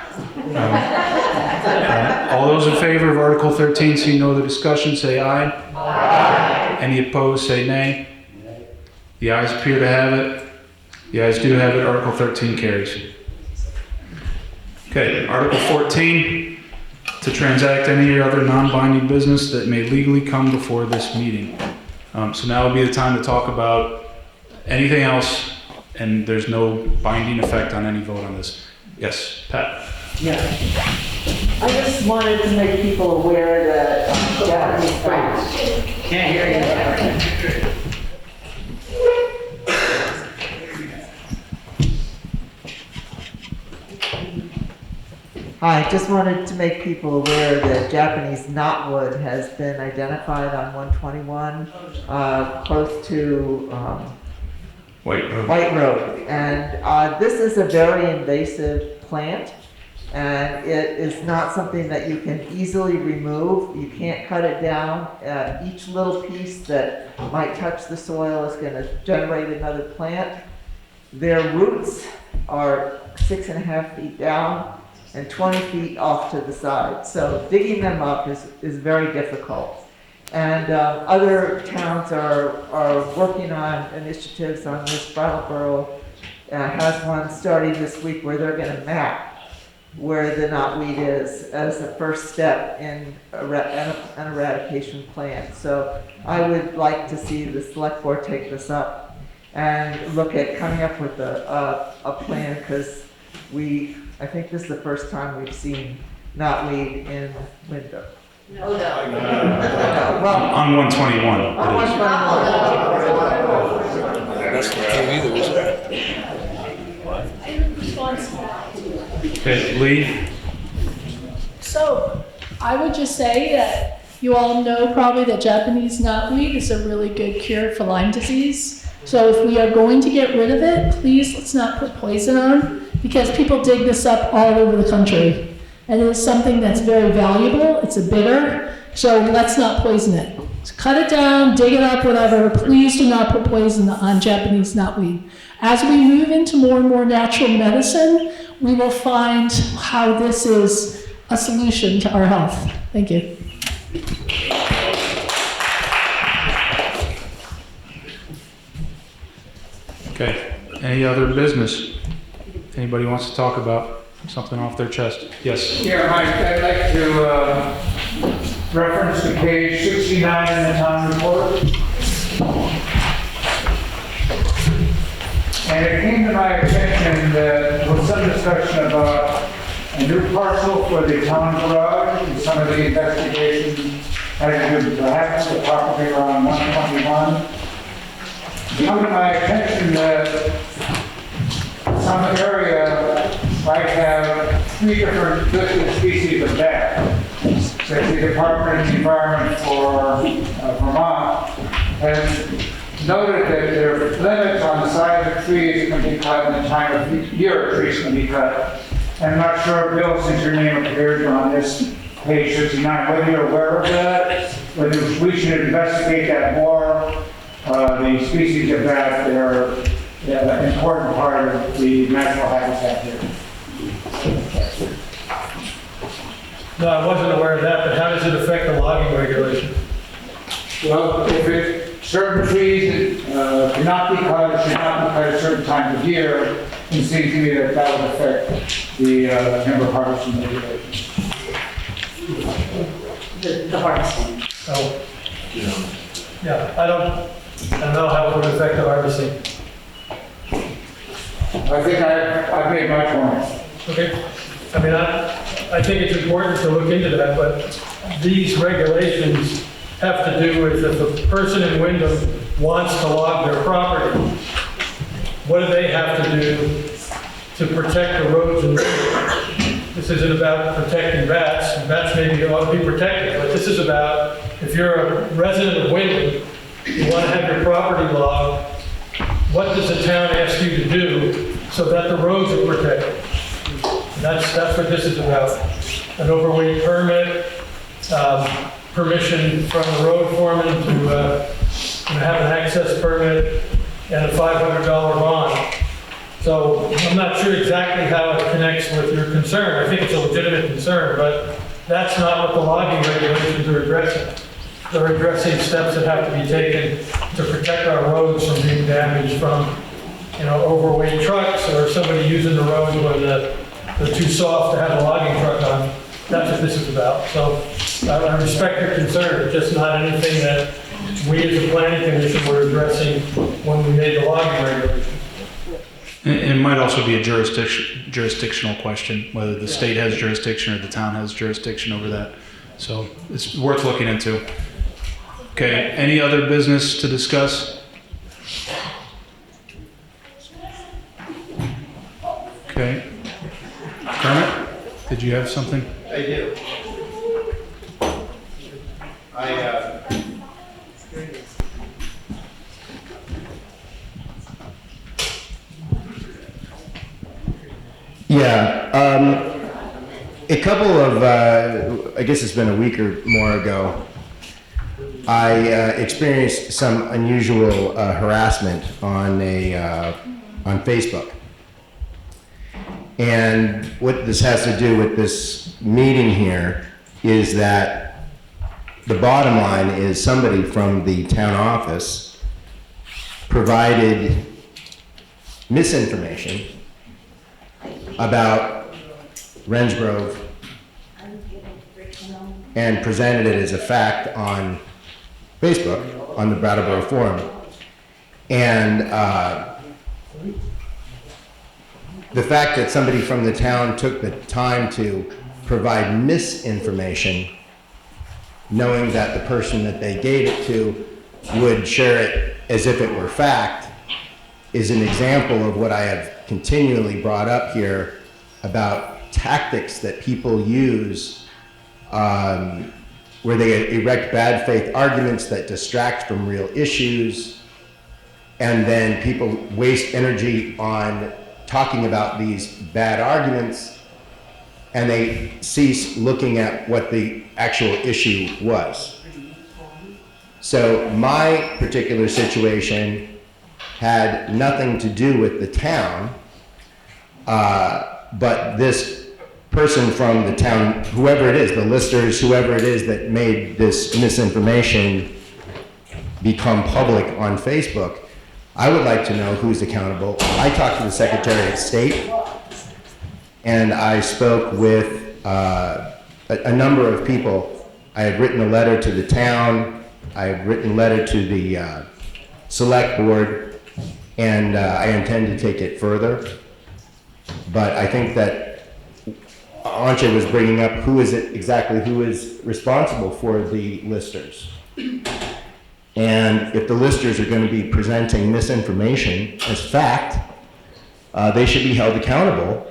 All those in favor of Article 13, seeing no other discussion, say aye. Aye. Any opposed, say nay. The ayes appear to have it. The ayes do have it. Article 13 carries. Okay, Article 14, to transact any other non-binding business that may legally come before this meeting. So now would be the time to talk about anything else and there's no binding effect on any vote on this. Yes, Pat? Yeah. I just wanted to make people aware that Japanese funds. Can't hear you. Hi, just wanted to make people aware that Japanese knotwood has been identified on 121, close to White Road. White Road. And this is a very invasive plant, and it is not something that you can easily remove. You can't cut it down. Each little piece that might touch the soil is going to generate another plant. Their roots are 6.5 feet down and 20 feet off to the side. So digging them up is very difficult. And other towns are working on initiatives on this. Brattleboro has one starting this week where they're going to map where the knotweed is as the first step in an eradication plan. So I would like to see the select board take this up and look at coming up with a plan, because I think this is the first time we've seen knotweed in Windham. No, no. On 121. On 121. That's not true either, is it? Okay, Lee? So, I would just say that you all know probably that Japanese knotweed is a really good cure for Lyme disease. So if we are going to get rid of it, please let's not put poison on, because people dig this up all over the country. And it is something that's very valuable. It's a bitter, so let's not poison it. So cut it down, dig it up, whatever. Please do not put poison on Japanese knotweed. As we move into more and more natural medicine, we will find how this is a solution to our health. Thank you. Okay, any other business? Anybody wants to talk about something off their chest? Yes? Yeah, Mike, I'd like to reference to page 69 in the town report. And it came to my attention that there was some discussion about a new parcel for the town garage, and some of the investigations had to do perhaps with the property around 121. It came to my attention that some area might have 3 different listed species of bat. So the Department of the Environment for Vermont has noted that there are limits on the size of trees that can be cut and the time of year trees can be cut. I'm not sure, Bill, since your name appears on this page 69, whether you're aware of that, whether we should investigate that more. The species of bat, they're an important part of the natural habitat here. No, I wasn't aware of that, but how does it affect the logging regulation? Well, if certain trees cannot be cut or should not be cut at certain times of year, it seems to me that that would affect the timber harvesting regulations. The harvesting. Oh, yeah, I don't know how it would affect the harvesting. I think I've made my point. Okay. I mean, I think it's important to look into that, but these regulations have to do with if a person in Windham wants to log their property, what do they have to do to protect the roads and rivers? This isn't about protecting bats, and bats maybe ought to be protected, but this is about if you're a resident of Windham, you want to have your property logged, what does the town ask you to do so that the roads are protected? That's what this is about. An overweight permit, permission from the road foreman to have an access permit, and a $500 bond. So I'm not sure exactly how it connects with your concern. I think it's a legitimate concern, but that's not what the logging regulations are addressing. They're addressing steps that have to be taken to protect our roads from being damaged from, overweight trucks or somebody using the road when they're too soft to have a logging truck on. That's what this is about. So I respect your concern. It's just not anything that we as a planning commission were addressing when we made the logging regulations. It might also be a jurisdictional question, whether the state has jurisdiction or the town has jurisdiction over that. So it's worth looking into. Okay, any other business to discuss? Okay. Kermit, did you have something? I do. A couple of, I guess it's been a week or more ago, I experienced some unusual harassment on on Facebook. And what this has to do with this meeting here is that the bottom line is somebody from the town office provided misinformation about Rensgrove and presented it as a fact on Facebook, on the Brattleboro forum. And the fact that somebody from the town took the time to provide misinformation, knowing that the person that they gave it to would share it as if it were fact, is an example of what I have continually brought up here about tactics that people use where they erect bad faith arguments that distract from real issues, and then people waste energy on talking about these bad arguments, and they cease looking at what the actual issue was. So my particular situation had nothing to do with the town, but this person from the town, whoever it is, the listers, whoever it is that made this misinformation become public on Facebook, I would like to know who's accountable. I talked to the Secretary of State, and I spoke with a number of people. I had written a letter to the town, I had written a letter to the select board, and I intend to take it further. But I think that Ancha was bringing up who is responsible for the listers. And if the listers are going to be presenting misinformation as fact, they should be held accountable.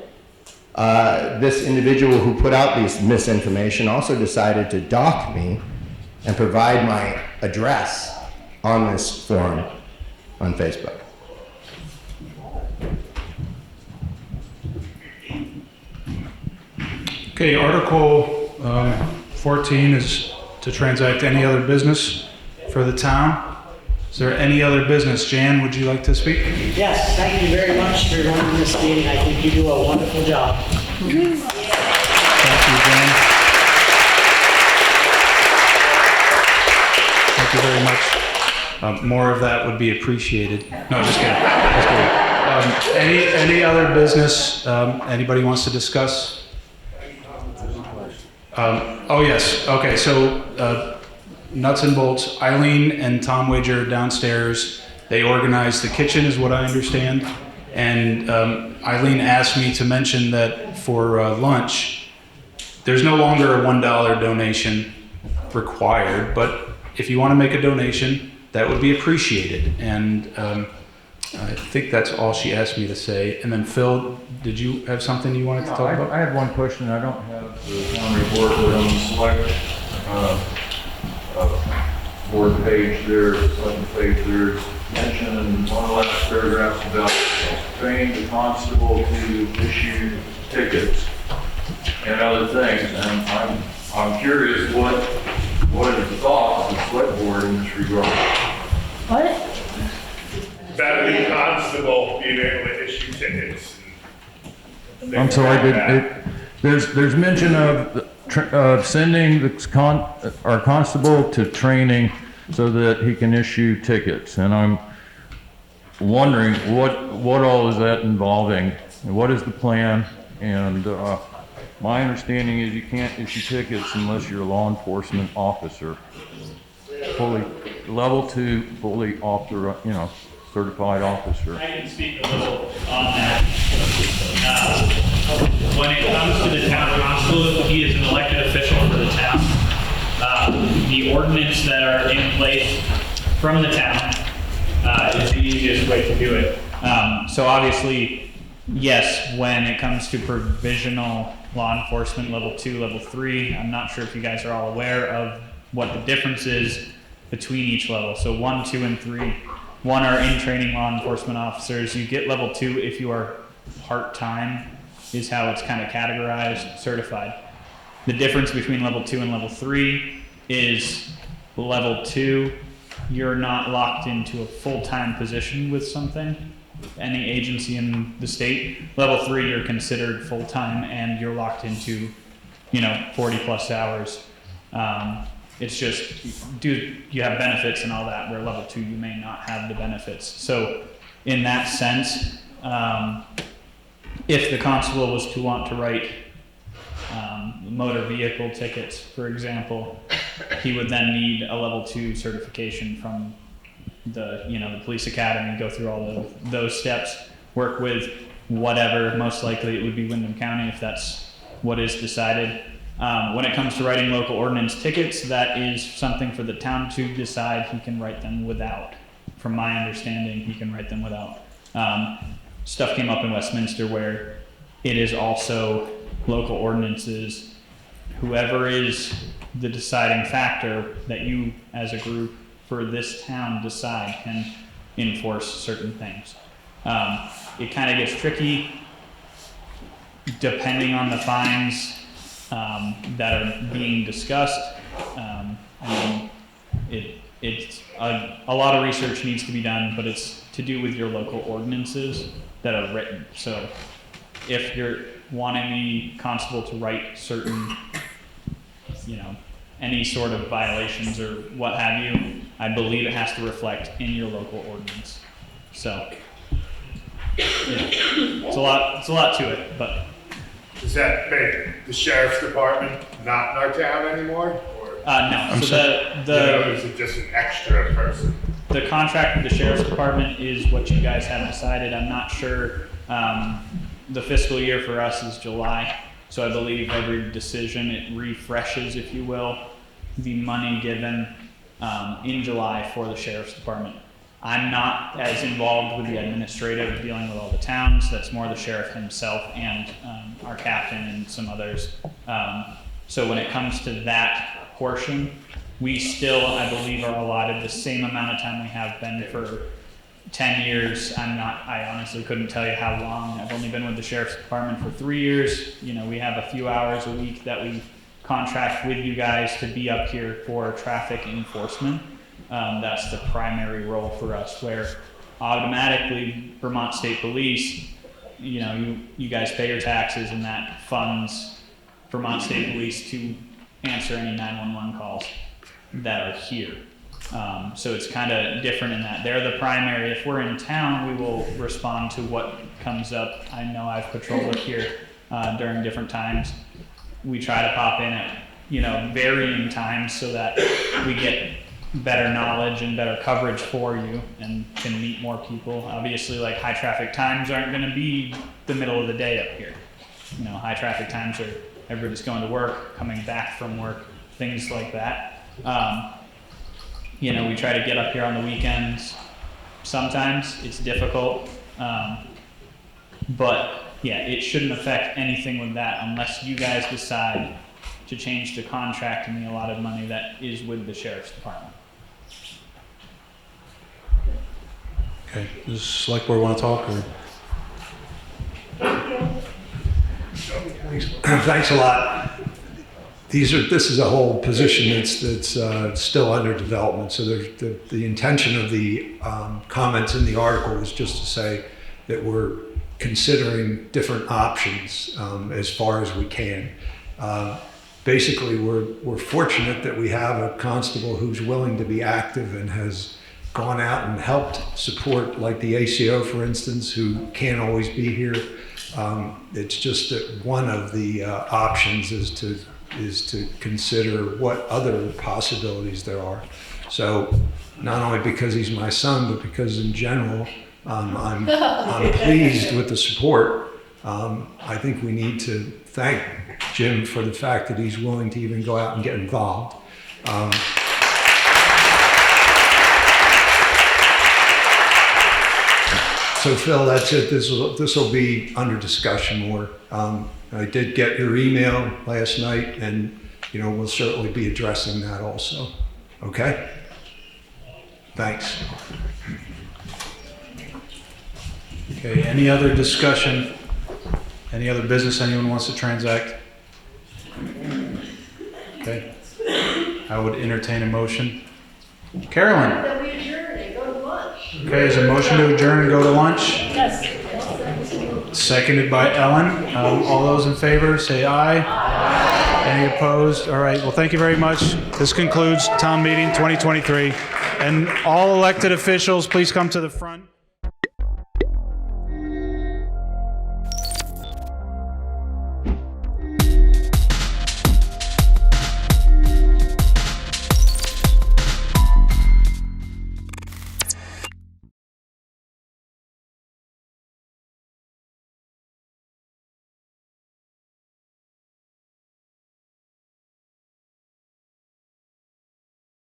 This individual who put out this misinformation also decided to dock me and provide my address on this forum on Facebook. Okay, Article 14 is to transact any other business for the town. Is there any other business? Jan, would you like to speak? Yes, thank you very much for running this meeting. I think you do a wonderful job. Thank you, Jan. Thank you very much. More of that would be appreciated. No, just kidding. Just kidding. Any other business anybody wants to discuss? Oh, yes. Okay, so nuts and bolts. Eileen and Tom Wager downstairs, they organized the kitchen is what I understand. And Eileen asked me to mention that for lunch, there's no longer a $1 donation required, but if you want to make a donation, that would be appreciated. And I think that's all she asked me to say. And then Phil, did you have something you wanted to talk about? I had one question. I don't have the town report, but on the select board page there, second page, there's mention in one of the last paragraphs about training the constable to issue tickets and other things. And I'm curious what is the thought of the select board in this regard? What? About the constable being able to issue tickets. I'm sorry, there's mention of sending our constable to training so that he can issue tickets. And I'm wondering what all is that involving? And what is the plan? And my understanding is you can't issue tickets unless you're a law enforcement officer. Level 2, fully authorized, certified officer? I can speak a little on that. When it comes to the town constable, he is an elected official for the town. The ordinance that are in place from the town is the easiest way to do it. So obviously, yes, when it comes to provisional law enforcement level 2, level 3, I'm not sure if you guys are all aware of what the difference is between each level. So 1, 2, and 3. 1 are in training law enforcement officers. You get level 2 if you are part-time, is how it's kind of categorized, certified. The difference between level 2 and level 3 is level 2, you're not locked into a full-time position with something, any agency in the state. Level 3, you're considered full-time and you're locked into, 40 plus hours. It's just, you have benefits and all that, where level 2, you may not have the benefits. So in that sense, if the constable was to want to write motor vehicle tickets, for example, he would then need a level 2 certification from the police academy, go through all those steps, work with whatever, most likely it would be Windham County if that's what is decided. When it comes to writing local ordinance tickets, that is something for the town to decide. He can write them without. From my understanding, he can write them without. Stuff came up in Westminster where it is also local ordinances. Whoever is the deciding factor that you as a group for this town decide can enforce certain things. It kind of gets tricky depending on the fines that are being discussed. It's a lot of research needs to be done, but it's to do with your local ordinances that are written. So if you're wanting the constable to write certain, any sort of violations or what have you, I believe it has to reflect in your local ordinance. So it's a lot to it, but. Does that make the sheriff's department not in our town anymore? Or? No. So is it just an extra person? The contract with the sheriff's department is what you guys have decided. I'm not sure. The fiscal year for us is July, so I believe every decision, it refreshes, if you will, the money given in July for the sheriff's department. I'm not as involved with the administrative dealing with all the towns. That's more the sheriff himself and our captain and some others. So when it comes to that portion, we still, I believe, are allotted the same amount of time we have been for 10 years. I honestly couldn't tell you how long. I've only been with the sheriff's department for 3 years. We have a few hours a week that we contract with you guys to be up here for traffic enforcement. That's the primary role for us, where automatically Vermont State Police, you guys pay your taxes and that funds Vermont State Police to answer any 911 calls that are here. So it's kind of different in that they're the primary. If we're in town, we will respond to what comes up. I know I've patrolled up here during different times. We try to pop in at varying times so that we get better knowledge and better coverage for you and can meet more people. Obviously, like high traffic times aren't going to be the middle of the day up here. High traffic times are everybody's going to work, coming back from work, things like that. We try to get up here on the weekends. Sometimes it's difficult, but yeah, it shouldn't affect anything with that unless you guys decide to change the contract and the allotted money that is with the sheriff's department. Okay, does the select board want to talk? Or? Thanks a lot. This is a whole position that's still under development. So the intention of the comments in the article is just to say that we're considering different options as far as we can. Basically, we're fortunate that we have a constable who's willing to be active and has gone out and helped support, like the ACO, for instance, who can't always be here. It's just that one of the options is to consider what other possibilities there are. So not only because he's my son, but because in general, I'm pleased with the support. I think we need to thank Jim for the fact that he's willing to even go out and get involved. So Phil, that's it. This will be under discussion more. I did get your email last night, and we'll certainly be addressing that also. Okay? Thanks. Okay, any other discussion? Any other business anyone wants to transact? Okay. I would entertain a motion. Carolyn? That we adjourn and go to lunch. Okay, is a motion to adjourn and go to lunch? Yes. Seconded by Ellen. All those in favor, say aye. Aye. Any opposed? All right, well, thank you very much. This concludes town meeting 2023. And all elected officials, please come to the front.